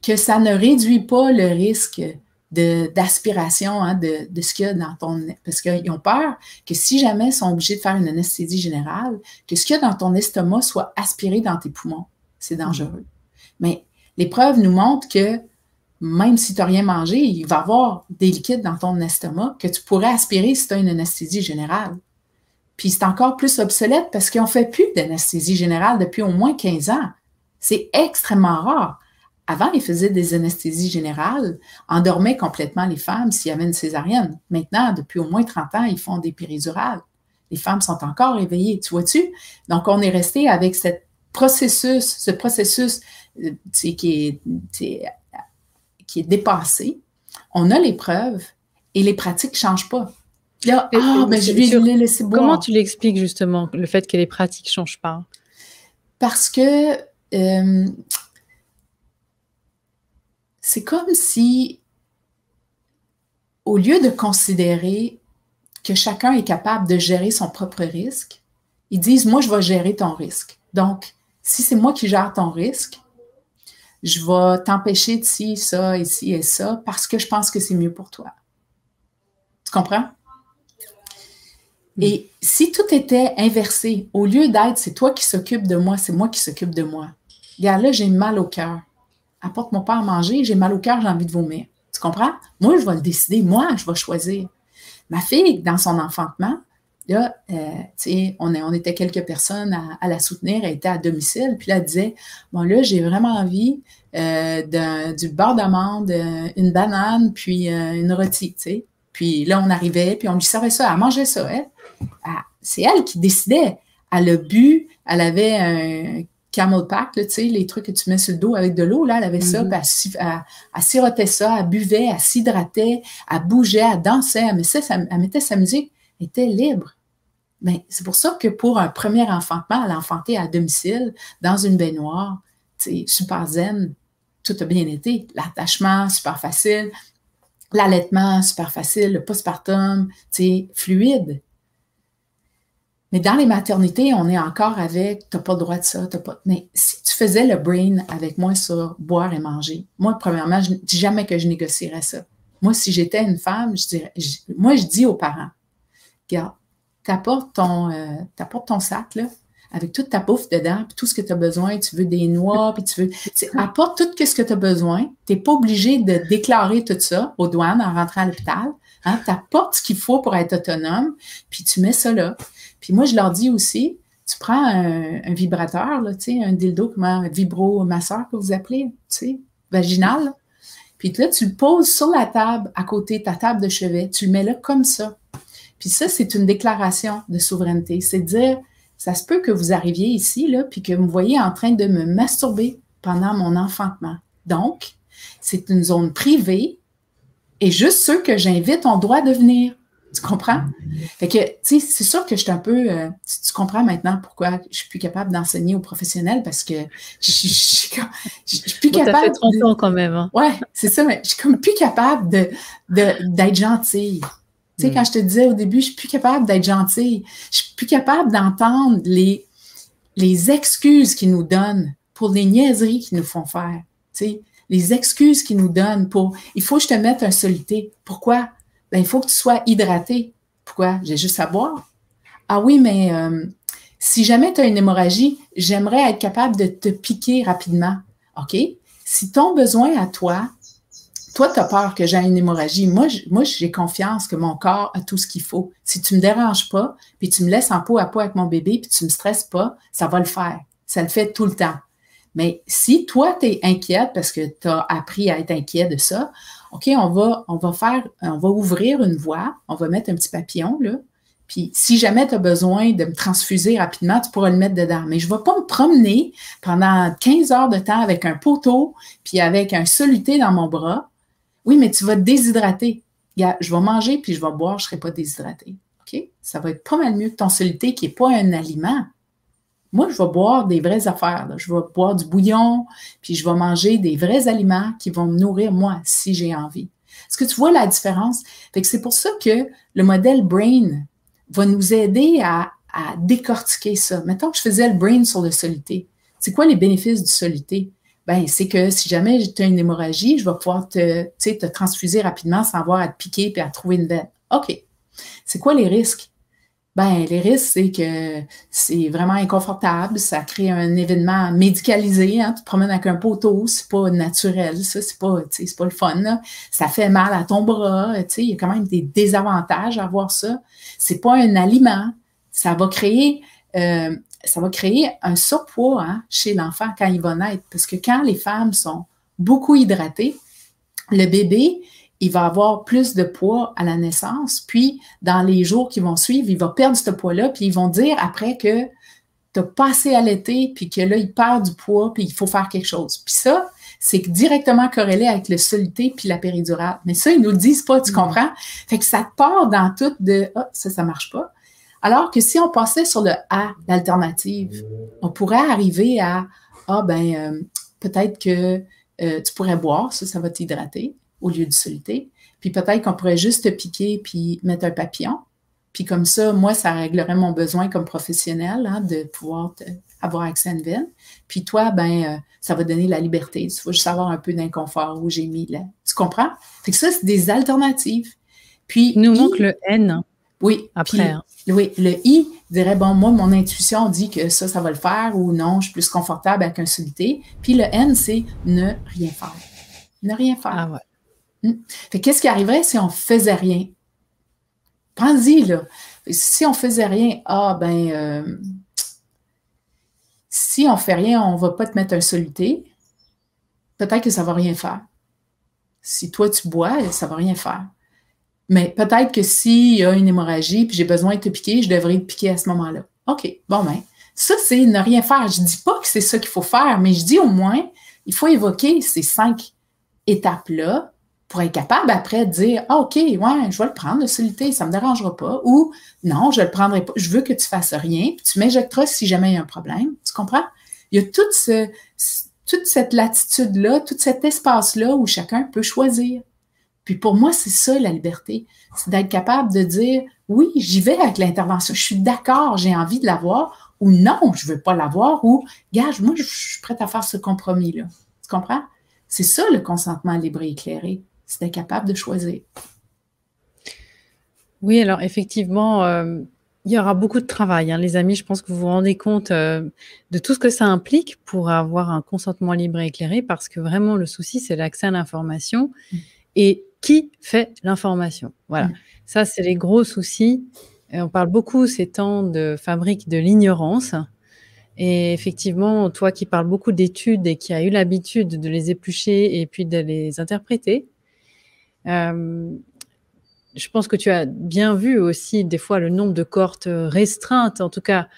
que ça ne réduit pas le risque d'aspiration de ce qu'il y a dans ton... Parce qu'ils ont peur que si jamais ils sont obligés de faire une anesthésie générale, que ce qu'il y a dans ton estomac soit aspiré dans tes poumons. C'est dangereux. Mais les preuves nous montrent que même si tu n'as rien mangé, il va y avoir des liquides dans ton estomac que tu pourrais aspirer si tu as une anesthésie générale. Puis c'est encore plus obsolète parce qu'on ne fait plus d'anesthésie générale depuis au moins 15 ans. C'est extrêmement rare. Avant, ils faisaient des anesthésies générales, endormaient complètement les femmes s'il y avait une césarienne. Maintenant, depuis au moins 30 ans, ils font des péridurales. Les femmes sont encore éveillées, tu vois-tu? Donc, on est resté avec ce processus qui est dépassé. On a les preuves et les pratiques ne changent pas. Là, je vais les laisser boire. Comment tu l'expliques justement, le fait que les pratiques ne changent pas? Parce que c'est comme si, au lieu de considérer que chacun est capable de gérer son propre risque, ils disent, moi, je vais gérer ton risque. Donc, si c'est moi qui gère ton risque, je vais t'empêcher de ci, ça, ici et ça, parce que je pense que c'est mieux pour toi. Tu comprends? Et si tout était inversé, au lieu d'être c'est toi qui s'occupe de moi, c'est moi qui s'occupe de moi. Regarde, là, j'ai mal au cœur. Apporte-moi pas à manger, j'ai mal au cœur, j'ai envie de vomir. Tu comprends? Moi, je vais le décider. Moi, je vais choisir. Ma fille, dans son enfantement, là, tu sais, on était quelques personnes à la soutenir, elle était à domicile, puis là, elle disait, bon, là, j'ai vraiment envie du beurre d'amande, une banane, puis une rôtie, tu sais. Puis là, on arrivait, puis on lui servait ça, elle mangeait ça, elle. C'est elle qui décidait. Elle a bu, elle avait un Camel Pack, là, tu sais, les trucs que tu mets sur le dos avec de l'eau, là, elle avait ça, puis elle sirotait ça, elle buvait, elle s'hydratait, elle bougeait, elle dansait, elle mettait sa musique, elle était libre. Ben, c'est pour ça que pour un premier enfantement, elle a enfanté à domicile, dans une baignoire, tu sais, super zen, tout a bien été. L'attachement, super facile, l'allaitement, super facile, le postpartum, tu sais, fluide. Mais dans les maternités, on est encore avec, t'as pas le droit de ça, t'as pas... Mais si tu faisais le brain avec moi sur boire et manger, moi, premièrement, je ne dis jamais que je négocierais ça. Moi, si j'étais une femme, je dis aux parents, regarde, t'apportes ton sac, là, avec toute ta bouffe dedans, puis tout ce que tu as besoin, tu veux des noix, puis tu veux... Apporte tout ce que tu as besoin. Tu n'es pas obligé de déclarer tout ça aux douanes en rentrant à l'hôpital. Hein? Tu apportes ce qu'il faut pour être autonome, puis tu mets ça là. Puis moi, je leur dis aussi, tu prends un vibrateur, là, tu sais, un dildo, un vibromasseur que vous appelez, tu sais, vaginal, là. Puis là, tu le poses sur la table, à côté de ta table de chevet. Tu le mets là comme ça. Puis ça, c'est une déclaration de souveraineté. C'est dire, ça se peut que vous arriviez ici, là, puis que vous me voyez en train de me masturber pendant mon enfantement. Donc, c'est une zone privée et juste ceux que j'invite ont droit de venir. Tu comprends? Fait que, tu sais, c'est sûr que je suis un peu... tu comprends maintenant pourquoi je suis plus capable d'enseigner aux professionnels parce que je suis plus capable... Ça fait 30 ans quand même. Hein. Ouais, c'est ça, mais je suis comme plus capable d'être gentille. Tu sais, quand je te disais au début, je suis plus capable d'être gentille. Je suis plus capable d'entendre les excuses qu'ils nous donnent pour les niaiseries qu'ils nous font faire. Tu sais, les excuses qu'ils nous donnent pour « il faut que je te mette un soluté ». Pourquoi? Ben, il faut que tu sois hydraté. Pourquoi? J'ai juste à boire. Ah oui, mais si jamais tu as une hémorragie, j'aimerais être capable de te piquer rapidement. OK? Si ton besoin à toi, tu as peur que j'ai une hémorragie. Moi, j'ai confiance que mon corps a tout ce qu'il faut. Si tu me déranges pas, puis tu me laisses en peau à peau avec mon bébé, puis tu me stresses pas, ça va le faire. Ça le fait tout le temps. Mais si toi, tu es inquiète parce que tu as appris à être inquiet de ça, OK, on va ouvrir une voie, on va mettre un petit papillon, là, puis si jamais tu as besoin de me transfuser rapidement, tu pourras le mettre dedans. Mais je ne vais pas me promener pendant 15 heures de temps avec un poteau, puis avec un soluté dans mon bras. Oui, mais tu vas te déshydrater. Je vais manger, puis je vais boire, je ne serai pas déshydratée. OK? Ça va être pas mal mieux que ton soluté qui n'est pas un aliment. Moi, je vais boire des vraies affaires. Là. Je vais boire du bouillon, puis je vais manger des vrais aliments qui vont me nourrir, moi, si j'ai envie. Est-ce que tu vois la différence? Fait que c'est pour ça que le modèle BRAIN va nous aider à décortiquer ça. Mettons que je faisais le BRAIN sur le soluté. C'est quoi les bénéfices du soluté? Ben, c'est que si jamais tu as une hémorragie, je vais pouvoir te transfuser rapidement sans avoir à te piquer et à trouver une veine. OK. C'est quoi les risques? Ben, les risques, c'est que c'est vraiment inconfortable, ça crée un événement médicalisé, hein, tu te promènes avec un poteau, c'est pas naturel, ça, c'est pas le fun, là. Ça fait mal à ton bras, il y a quand même des désavantages à avoir ça. C'est pas un aliment, ça va créer un surpoids, hein, chez l'enfant quand il va naître, parce que quand les femmes sont beaucoup hydratées, le bébé, il va avoir plus de poids à la naissance, puis dans les jours qui vont suivre, il va perdre ce poids-là, puis ils vont dire après que tu n'as pas assez allaité, puis que là, il perd du poids, puis il faut faire quelque chose. Puis ça, c'est directement corrélé avec le soluté puis la péridurale. Mais ça, ils nous le disent pas, tu comprends? Fait que ça te part dans tout de « Ah, ça marche pas ». Alors que si on passait sur le A, l'alternative, on pourrait arriver à « Ah, peut-être que tu pourrais boire, ça va t'hydrater » au lieu du soluté. Puis peut-être qu'on pourrait juste te piquer puis mettre un papillon. Puis comme ça, moi, ça réglerait mon besoin comme professionnel, hein, de pouvoir avoir accès à une veine. Puis toi, ça va donner la liberté. Il faut juste avoir un peu d'inconfort où j'ai mis là. Tu comprends? Fait que ça, c'est des alternatives. Puis il nous manque le N. Oui. après. Hein. Oui, le I dirait, bon, moi, mon intuition dit que ça va le faire, ou non, je suis plus confortable avec un solité. Puis le N, c'est ne rien faire. Ne rien faire. Ah ouais. Fait qu'est-ce qui arriverait si on faisait rien? Pense-y, là. Si on faisait rien, si on fait rien, on va pas te mettre un solité. Peut-être que ça va rien faire. Si toi, tu bois, ça va rien faire. Mais peut-être que s'il y a une hémorragie puis j'ai besoin de te piquer, je devrais te piquer à ce moment-là. OK, bon ben, ça, c'est ne rien faire. Je dis pas que c'est ça qu'il faut faire, mais je dis au moins, il faut évoquer ces 5 étapes-là pour être capable après de dire, ah, OK, ouais, je vais le prendre, le solité, ça me dérangera pas. Ou non, je le prendrai pas, je veux que tu fasses rien, puis tu m'injecteras si jamais il y a un problème. Tu comprends? Il y a toute cette latitude-là, tout cet espace-là où chacun peut choisir. Puis pour moi, c'est ça la liberté. C'est d'être capable de dire, oui, j'y vais avec l'intervention, je suis d'accord, j'ai envie de l'avoir, ou non, je veux pas l'avoir, ou, gage, moi, je suis prête à faire ce compromis-là. Tu comprends? C'est ça le consentement libre et éclairé. C'est d'être capable de choisir. Oui, alors effectivement, il y aura beaucoup de travail, hein, les amis. Je pense que vous vous rendez compte de tout ce que ça implique pour avoir un consentement libre et éclairé, parce que vraiment, le souci, c'est l'accès à l'information. Et qui fait l'information? Voilà. Ça, c'est les gros soucis. On parle beaucoup ces temps de fabrique de l'ignorance. Et effectivement, toi qui parles beaucoup d'études et qui as eu l'habitude de les éplucher et puis de les interpréter, je pense que tu as bien vu aussi des fois le nombre de cohortes restreintes, en tout cas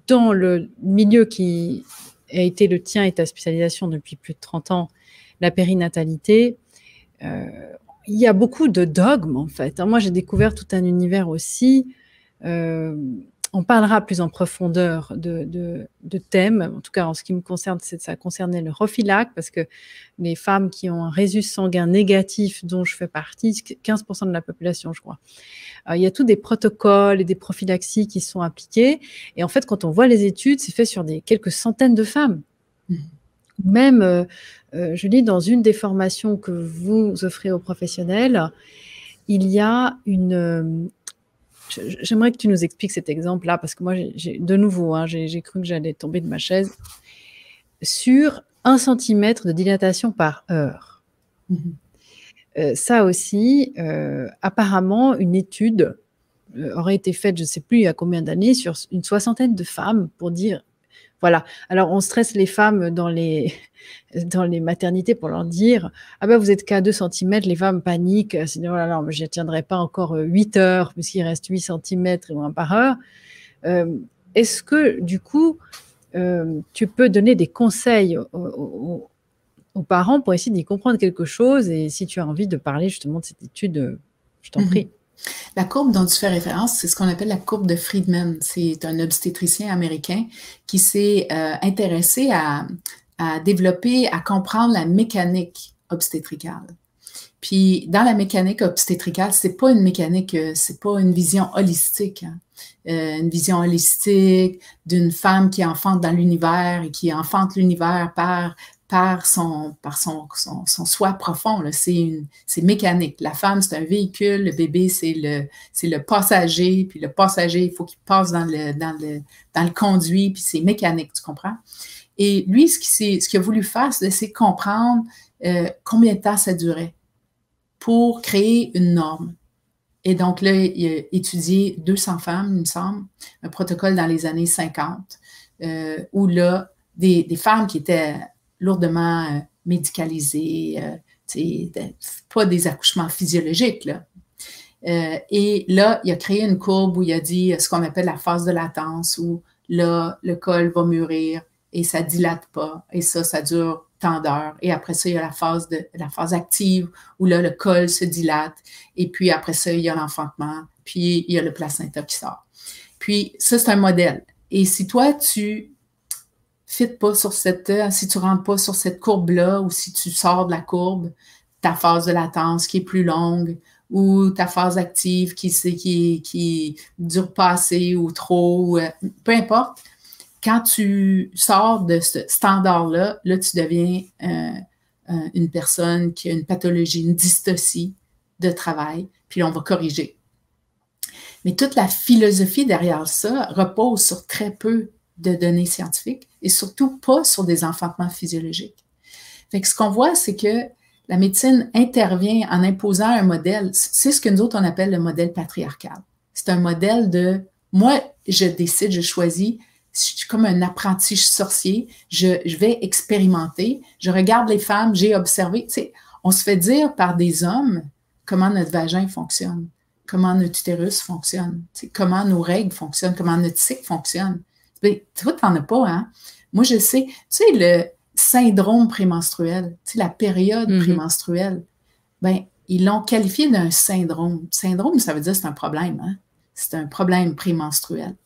dans le milieu qui a été le tien et ta spécialisation depuis plus de 30 ans, la périnatalité. Il y a beaucoup de dogmes, en fait. Moi, j'ai découvert tout un univers aussi. On parlera plus en profondeur de thèmes. En tout cas, en ce qui me concerne, ça concernait le Refilac, parce que les femmes qui ont un résus sanguin négatif, dont je fais partie, 15% de la population, je crois. Il y a tous des protocoles et des prophylaxies qui sont appliqués. Et en fait, quand on voit les études, c'est fait sur quelques centaines de femmes. Même, je lis dans une des formations que vous offrez aux professionnels, il y a une... J'aimerais que tu nous expliques cet exemple-là, parce que moi, de nouveau, hein, j'ai cru que j'allais tomber de ma chaise, sur 1 centimètre de dilatation par heure. Ça aussi, apparemment, une étude aurait été faite, je ne sais plus il y a combien d'années, sur une 60aine de femmes pour dire... Voilà. Alors, on stresse les femmes dans les maternités pour leur dire « Ah ben, vous êtes qu'à 2 cm, les femmes paniquent, sinon, voilà, non, je ne tiendrai pas encore 8 heures, puisqu'il reste 8 cm et moins par heure. » Est-ce que, du coup, tu peux donner des conseils aux parents pour essayer d'y comprendre quelque chose? Et si tu as envie de parler justement de cette étude, je t'en prie. La courbe dont tu fais référence, c'est ce qu'on appelle la courbe de Friedman. C'est un obstétricien américain qui s'est intéressé à développer, à comprendre la mécanique obstétricale. Puis, dans la mécanique obstétricale, c'est pas une mécanique, c'est pas une vision holistique. Hein. Une vision holistique d'une femme qui enfante dans l'univers et qui enfante l'univers par son soi profond. C'est mécanique. La femme, c'est un véhicule, le bébé, c'est le passager, puis le passager, il faut qu'il passe dans le conduit, puis c'est mécanique, tu comprends? Et lui, ce qu'il a voulu faire, c'est d'essayer de comprendre combien de temps ça durait pour créer une norme. Et donc là, il a étudié 200 femmes, il me semble, un protocole dans les années 50, où là, des femmes qui étaient lourdement médicalisées, pas des accouchements physiologiques, là. Et là, il a créé une courbe où il a dit ce qu'on appelle la phase de latence, où là, le col va mûrir et ça dilate pas. Et ça dure tant d'heures. Et après ça, il y a la phase active où là, le col se dilate. Et puis après ça, il y a l'enfantement. Puis il y a le placenta qui sort. Puis ça, c'est un modèle. Et si toi, tu fites pas sur si tu rentres pas sur cette courbe-là, ou si tu sors de la courbe, ta phase de latence qui est plus longue, ou ta phase active qui dure pas assez ou trop, peu importe, quand tu sors de ce standard-là, là, tu deviens une personne qui a une pathologie, une dystocie de travail, puis on va corriger. Mais toute la philosophie derrière ça repose sur très peu de données scientifiques et surtout pas sur des enfantements physiologiques. Fait que ce qu'on voit, c'est que la médecine intervient en imposant un modèle. C'est ce que nous autres, on appelle le modèle patriarcal. C'est un modèle de « moi, je décide, je choisis, je suis comme un apprenti sorcier, je vais expérimenter, je regarde les femmes, j'ai observé. » Tu sais, on se fait dire par des hommes comment notre vagin fonctionne, comment notre utérus fonctionne, tu sais, comment nos règles fonctionnent, comment notre cycle fonctionne. Mais toi, t'en as pas, hein? Moi, je sais, tu sais, le syndrome prémenstruel, tu sais, la période prémenstruelle, ben, ils l'ont qualifié d'un syndrome. Syndrome, ça veut dire que c'est un problème, hein? C'est un problème prémenstruel.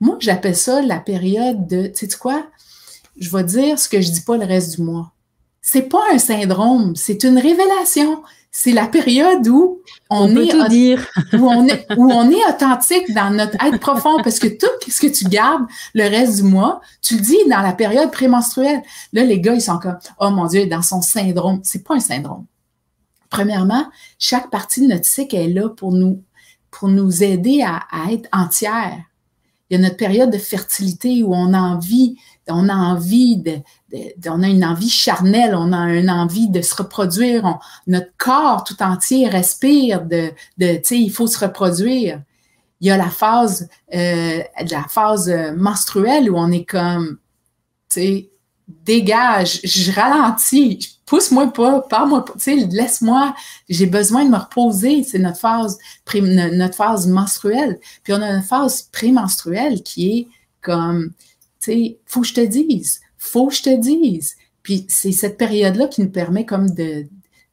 Moi, j'appelle ça la période de, tu sais quoi? Je vais dire ce que je dis pas le reste du mois. C'est pas un syndrome, c'est une révélation. C'est la période où on peut tout dire. où on est authentique dans notre être profond, parce que tout ce que tu gardes le reste du mois, tu le dis dans la période prémenstruelle. Là, les gars, ils sont comme, oh mon Dieu, dans son syndrome. C'est pas un syndrome. Premièrement, chaque partie de notre cycle est là pour nous aider à être entière. Il y a notre période de fertilité où on a une envie charnelle, on a une envie de se reproduire, notre corps tout entier respire tu sais, il faut se reproduire. Il y a la phase menstruelle où on est comme, tu sais, dégage, je ralentis, pousse-moi pas, parle-moi pas, tu sais, laisse-moi, j'ai besoin de me reposer, c'est notre phase menstruelle. Puis on a une phase prémenstruelle qui est comme, tu sais, faut que je te dise. Puis c'est cette période-là qui nous permet comme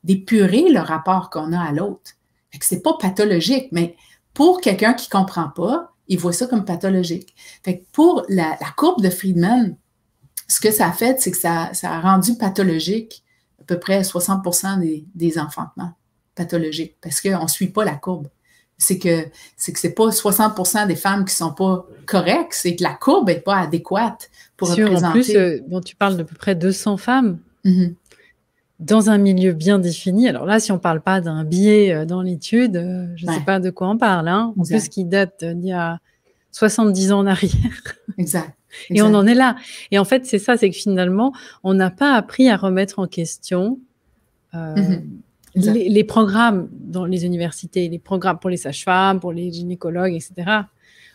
d'épurer le rapport qu'on a à l'autre. Fait que c'est pas pathologique, mais pour quelqu'un qui comprend pas, il voit ça comme pathologique. Fait que pour la courbe de Friedman, ce que ça a fait, c'est que ça a rendu pathologique à peu près 60% des enfantements pathologiques, parce qu'on ne suit pas la courbe. C'est que c'est pas 60% des femmes qui sont pas correctes, c'est que la courbe n'est pas adéquate pour représenter. En plus, tu parles d'à peu près 200 femmes dans un milieu bien défini. Alors là, si on ne parle pas d'un biais dans l'étude, je ne sais pas de quoi on parle, hein. En plus, qui date d'il y a 70 ans en arrière. Exact. Et on en est là. Et en fait, c'est ça, c'est que finalement, on n'a pas appris à remettre en question les programmes dans les universités, les programmes pour les sages-femmes, pour les gynécologues, etc.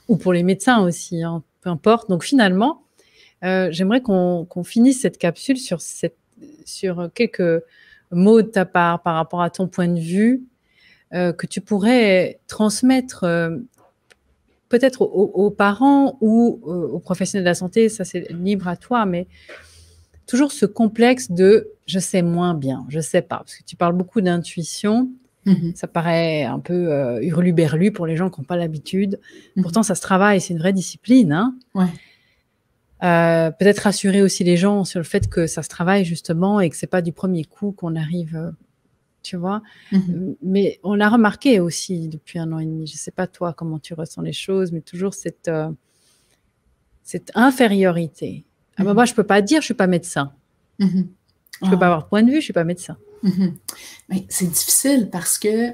Ou pour les médecins aussi, hein, peu importe. Donc finalement, j'aimerais qu'on finisse cette capsule sur quelques mots de ta part par rapport à ton point de vue que tu pourrais transmettre peut-être aux parents ou aux professionnels de la santé, ça c'est libre à toi, mais toujours ce complexe de « je sais moins bien, je sais pas », parce que tu parles beaucoup d'intuition, ça paraît un peu hurluberlu pour les gens qui n'ont pas l'habitude, pourtant ça se travaille, c'est une vraie discipline, hein. Peut-être rassurer aussi les gens sur le fait que ça se travaille justement et que c'est pas du premier coup qu'on arrive... tu vois, mais on l'a remarqué aussi depuis 1 an et demi. Je ne sais pas toi comment tu ressens les choses, mais toujours cette infériorité. Ah ben moi, je ne peux pas dire, je ne suis pas médecin. Je ne peux pas avoir de point de vue, je ne suis pas médecin. Mais c'est difficile parce que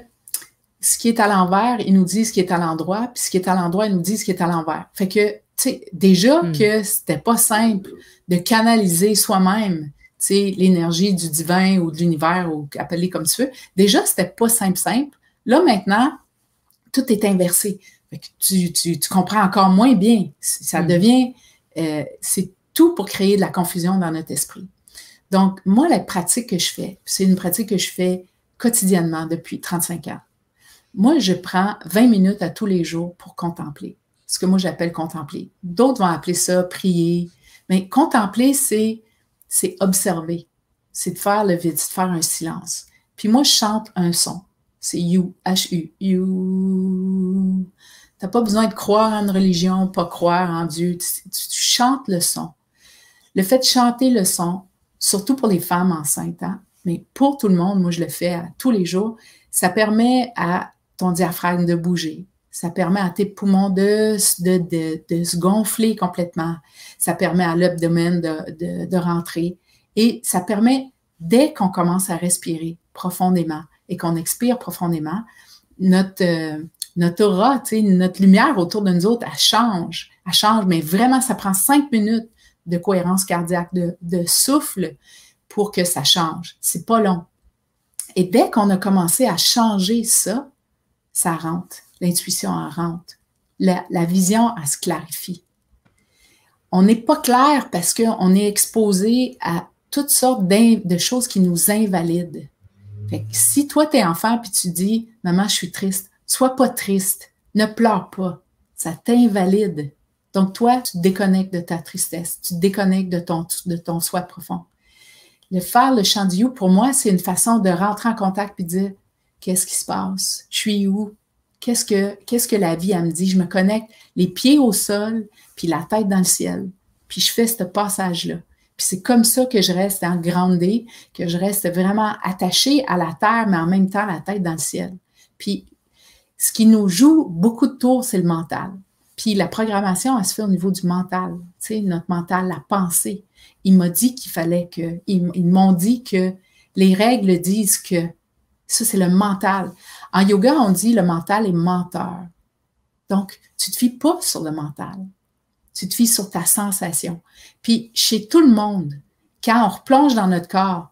ce qui est à l'envers, il nous dit ce qui est à l'endroit, puis ce qui est à l'endroit, il nous dit ce qui est à l'envers. Fait que, tu sais, déjà que c'était pas simple de canaliser soi-même l'énergie du divin ou de l'univers, ou appelé comme tu veux. Déjà, c'était pas simple. Là, maintenant, tout est inversé. Fait que tu comprends encore moins bien. Ça devient... c'est tout pour créer de la confusion dans notre esprit. Donc, moi, la pratique que je fais, c'est une pratique que je fais quotidiennement depuis 35 ans. Moi, je prends 20 minutes à tous les jours pour contempler. Ce que moi, j'appelle contempler. D'autres vont appeler ça prier. Mais contempler, c'est observer, c'est de faire le vide, c'est de faire un silence. Puis moi, je chante un son. C'est you, H-U, you. T'as pas besoin de croire en une religion, pas croire en Dieu. Tu chantes le son. Le fait de chanter le son, surtout pour les femmes enceintes, hein, mais pour tout le monde, moi je le fais tous les jours, ça permet à ton diaphragme de bouger. Ça permet à tes poumons de se gonfler complètement. Ça permet à l'abdomen de rentrer. Et ça permet, dès qu'on commence à respirer profondément et qu'on expire profondément, notre Notre aura, notre lumière autour de nous autres, elle change, mais vraiment, ça prend 5 minutes de cohérence cardiaque, de souffle pour que ça change. C'est pas long. Et dès qu'on a commencé à changer ça, ça rentre. L'intuition, elle rentre. La vision, elle se clarifie. On n'est pas clair parce qu'on est exposé à toutes sortes de choses qui nous invalident. Fait que si toi, t'es enfant puis tu dis « Maman, je suis triste », sois pas triste, ne pleure pas, ça t'invalide. Donc toi, tu te déconnectes de ta tristesse, tu te déconnectes de ton soi profond. Faire le chant du You, pour moi, c'est une façon de rentrer en contact puis de dire « Qu'est-ce qui se passe? Je suis où? Qu'est-ce que la vie, elle me dit? » Je me connecte les pieds au sol puis la tête dans le ciel. Puis je fais ce passage-là. Puis c'est comme ça que je reste en groundé, que je reste vraiment attachée à la terre, mais en même temps la tête dans le ciel. Puis ce qui nous joue beaucoup de tours, c'est le mental. Puis la programmation, elle se fait au niveau du mental. Tu sais, notre mental, la pensée. Ils m'ont dit ils m'ont dit que les règles disent que ça, c'est le mental. En yoga, on dit le mental est menteur. Donc, tu te fies pas sur le mental. Tu te fies sur ta sensation. Puis, chez tout le monde, quand on replonge dans notre corps,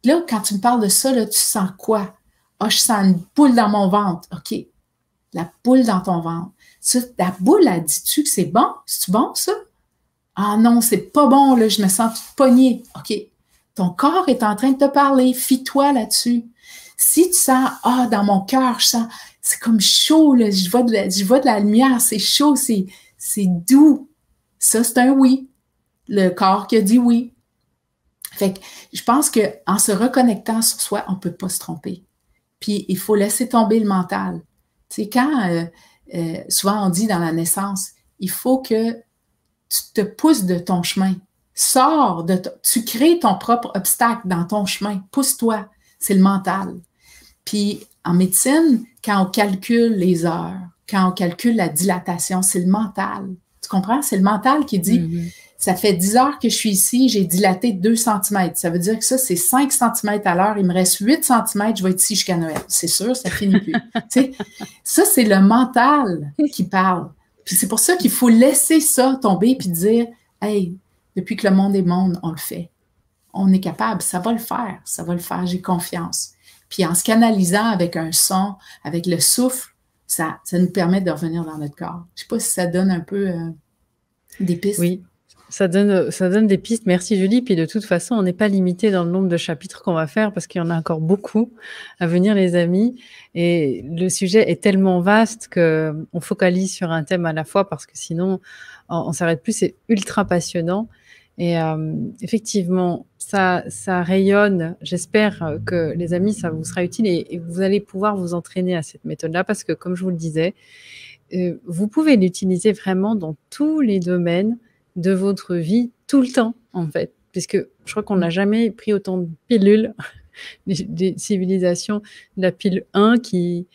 là, quand tu me parles de ça, là, tu sens quoi? Ah, je sens une boule dans mon ventre. OK. La boule dans ton ventre. Ça, la boule, elle dit-tu que c'est bon? C'est-tu bon, ça? Ah non, c'est pas bon, là, je me sens toute pognée. OK. Ton corps est en train de te parler. Fie-toi là-dessus. Si tu sens, dans mon cœur, je sens, c'est comme chaud, là, je vois de la lumière, c'est chaud, c'est doux. Ça, c'est un oui. Le corps qui a dit oui. Fait que je pense qu'en se reconnectant sur soi, on ne peut pas se tromper. Puis, il faut laisser tomber le mental. Tu sais, quand souvent on dit dans la naissance, il faut que tu te pousses de ton chemin. Tu crées ton propre obstacle dans ton chemin. Pousse-toi. C'est le mental. Puis, en médecine, quand on calcule les heures, quand on calcule la dilatation, c'est le mental. Tu comprends? C'est le mental qui dit, ça fait 10 heures que je suis ici, j'ai dilaté 2 cm. Ça veut dire que ça, c'est 5 cm à l'heure. Il me reste 8 cm, je vais être ici jusqu'à Noël. C'est sûr, ça finit plus. Tu sais, ça, c'est le mental qui parle. Puis c'est pour ça qu'il faut laisser ça tomber puis dire, hey, depuis que le monde est monde, on le fait. On est capable, ça va le faire, j'ai confiance. Puis en se canalisant avec un son, avec le souffle, ça nous permet de revenir dans notre corps. Je ne sais pas si ça donne un peu des pistes. Oui, ça donne des pistes. Merci Julie. Puis de toute façon, on n'est pas limité dans le nombre de chapitres qu'on va faire parce qu'il y en a encore beaucoup à venir, les amis. Et le sujet est tellement vaste qu'on focalise sur un thème à la fois parce que sinon, on s'arrête plus. C'est ultra passionnant. Et effectivement, ça rayonne. J'espère que les amis, ça vous sera utile et vous allez pouvoir vous entraîner à cette méthode-là parce que, comme je vous le disais, vous pouvez l'utiliser vraiment dans tous les domaines de votre vie, tout le temps, en fait. Puisque je crois qu'on n'a jamais pris autant de pilules des civilisations. La pile 1 qui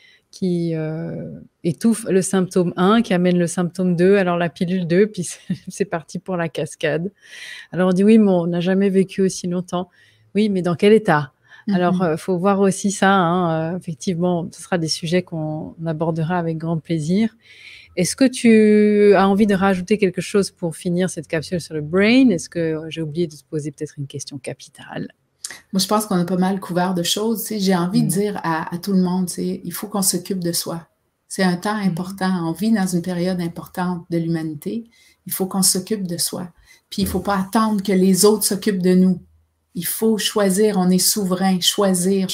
étouffe le symptôme 1, qui amène le symptôme 2, alors la pilule 2, puis c'est parti pour la cascade. Alors on dit oui, mais on n'a jamais vécu aussi longtemps. Oui, mais dans quel état? Alors, faut voir aussi ça, hein, effectivement, ce sera des sujets qu'on abordera avec grand plaisir. Est-ce que tu as envie de rajouter quelque chose pour finir cette capsule sur le brain? Est-ce que j'ai oublié de te poser peut-être une question capitale? Moi, je pense qu'on a pas mal couvert de choses. Tu sais, j'ai envie de dire à tout le monde, tu sais, il faut qu'on s'occupe de soi. C'est un temps important. On vit dans une période importante de l'humanité. Il faut qu'on s'occupe de soi. Puis, il ne faut pas attendre que les autres s'occupent de nous. Il faut choisir. On est souverain. Choisir.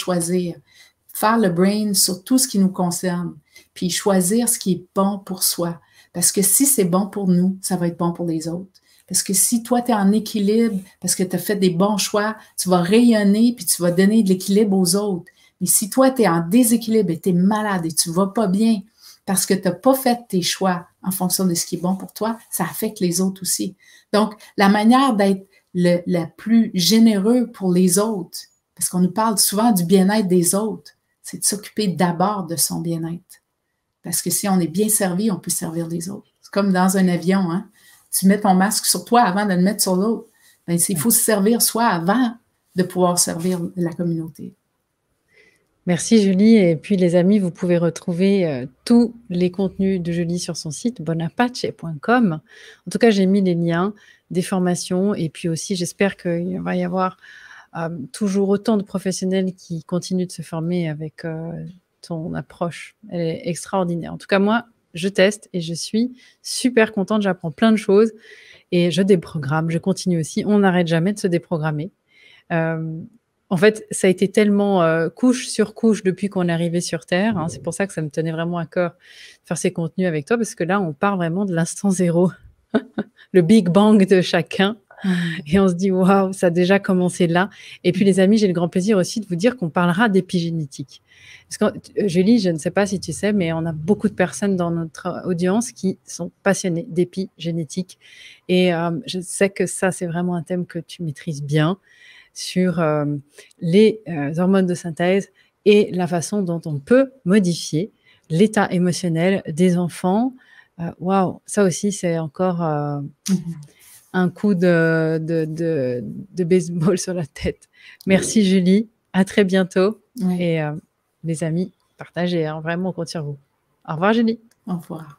Faire le brain sur tout ce qui nous concerne. Puis, choisir ce qui est bon pour soi. Parce que si c'est bon pour nous, ça va être bon pour les autres. Parce que si toi, tu es en équilibre, parce que tu as fait des bons choix, tu vas rayonner puis tu vas donner de l'équilibre aux autres. Mais si toi, tu es en déséquilibre et tu es malade et tu vas pas bien parce que tu n'as pas fait tes choix en fonction de ce qui est bon pour toi, ça affecte les autres aussi. Donc, la manière d'être la plus généreux pour les autres, parce qu'on nous parle souvent du bien-être des autres, c'est de s'occuper d'abord de son bien-être. Parce que si on est bien servi, on peut servir les autres. C'est comme dans un avion, hein? Tu mets ton masque sur toi avant de le mettre sur l'autre. Ben, il faut se servir soi avant de pouvoir servir la communauté. Merci Julie. Et puis les amis, vous pouvez retrouver tous les contenus de Julie sur son site bonapace.com. En tout cas, j'ai mis les liens des formations et puis aussi j'espère qu'il va y avoir toujours autant de professionnels qui continuent de se former avec ton approche. Elle est extraordinaire. En tout cas, moi, je teste et je suis super contente. J'apprends plein de choses et je déprogramme. Je continue aussi. On n'arrête jamais de se déprogrammer. En fait, ça a été tellement couche sur couche depuis qu'on est arrivé sur Terre. Hein. C'est pour ça que ça me tenait vraiment à cœur de faire ces contenus avec toi, parce que là, on part vraiment de l'instant zéro, le Big Bang de chacun. Et on se dit, waouh, ça a déjà commencé là. Et puis, les amis, j'ai le grand plaisir aussi de vous dire qu'on parlera d'épigénétique. Parce que, Julie, je ne sais pas si tu sais, mais on a beaucoup de personnes dans notre audience qui sont passionnées d'épigénétique. Et je sais que ça, c'est vraiment un thème que tu maîtrises bien sur les hormones de synthèse et la façon dont on peut modifier l'état émotionnel des enfants. Waouh, ça aussi, c'est encore un coup de baseball sur la tête. Merci Julie, à très bientôt. Et les amis, partagez, hein, vraiment, on compte sur vous. Au revoir Julie. Au revoir.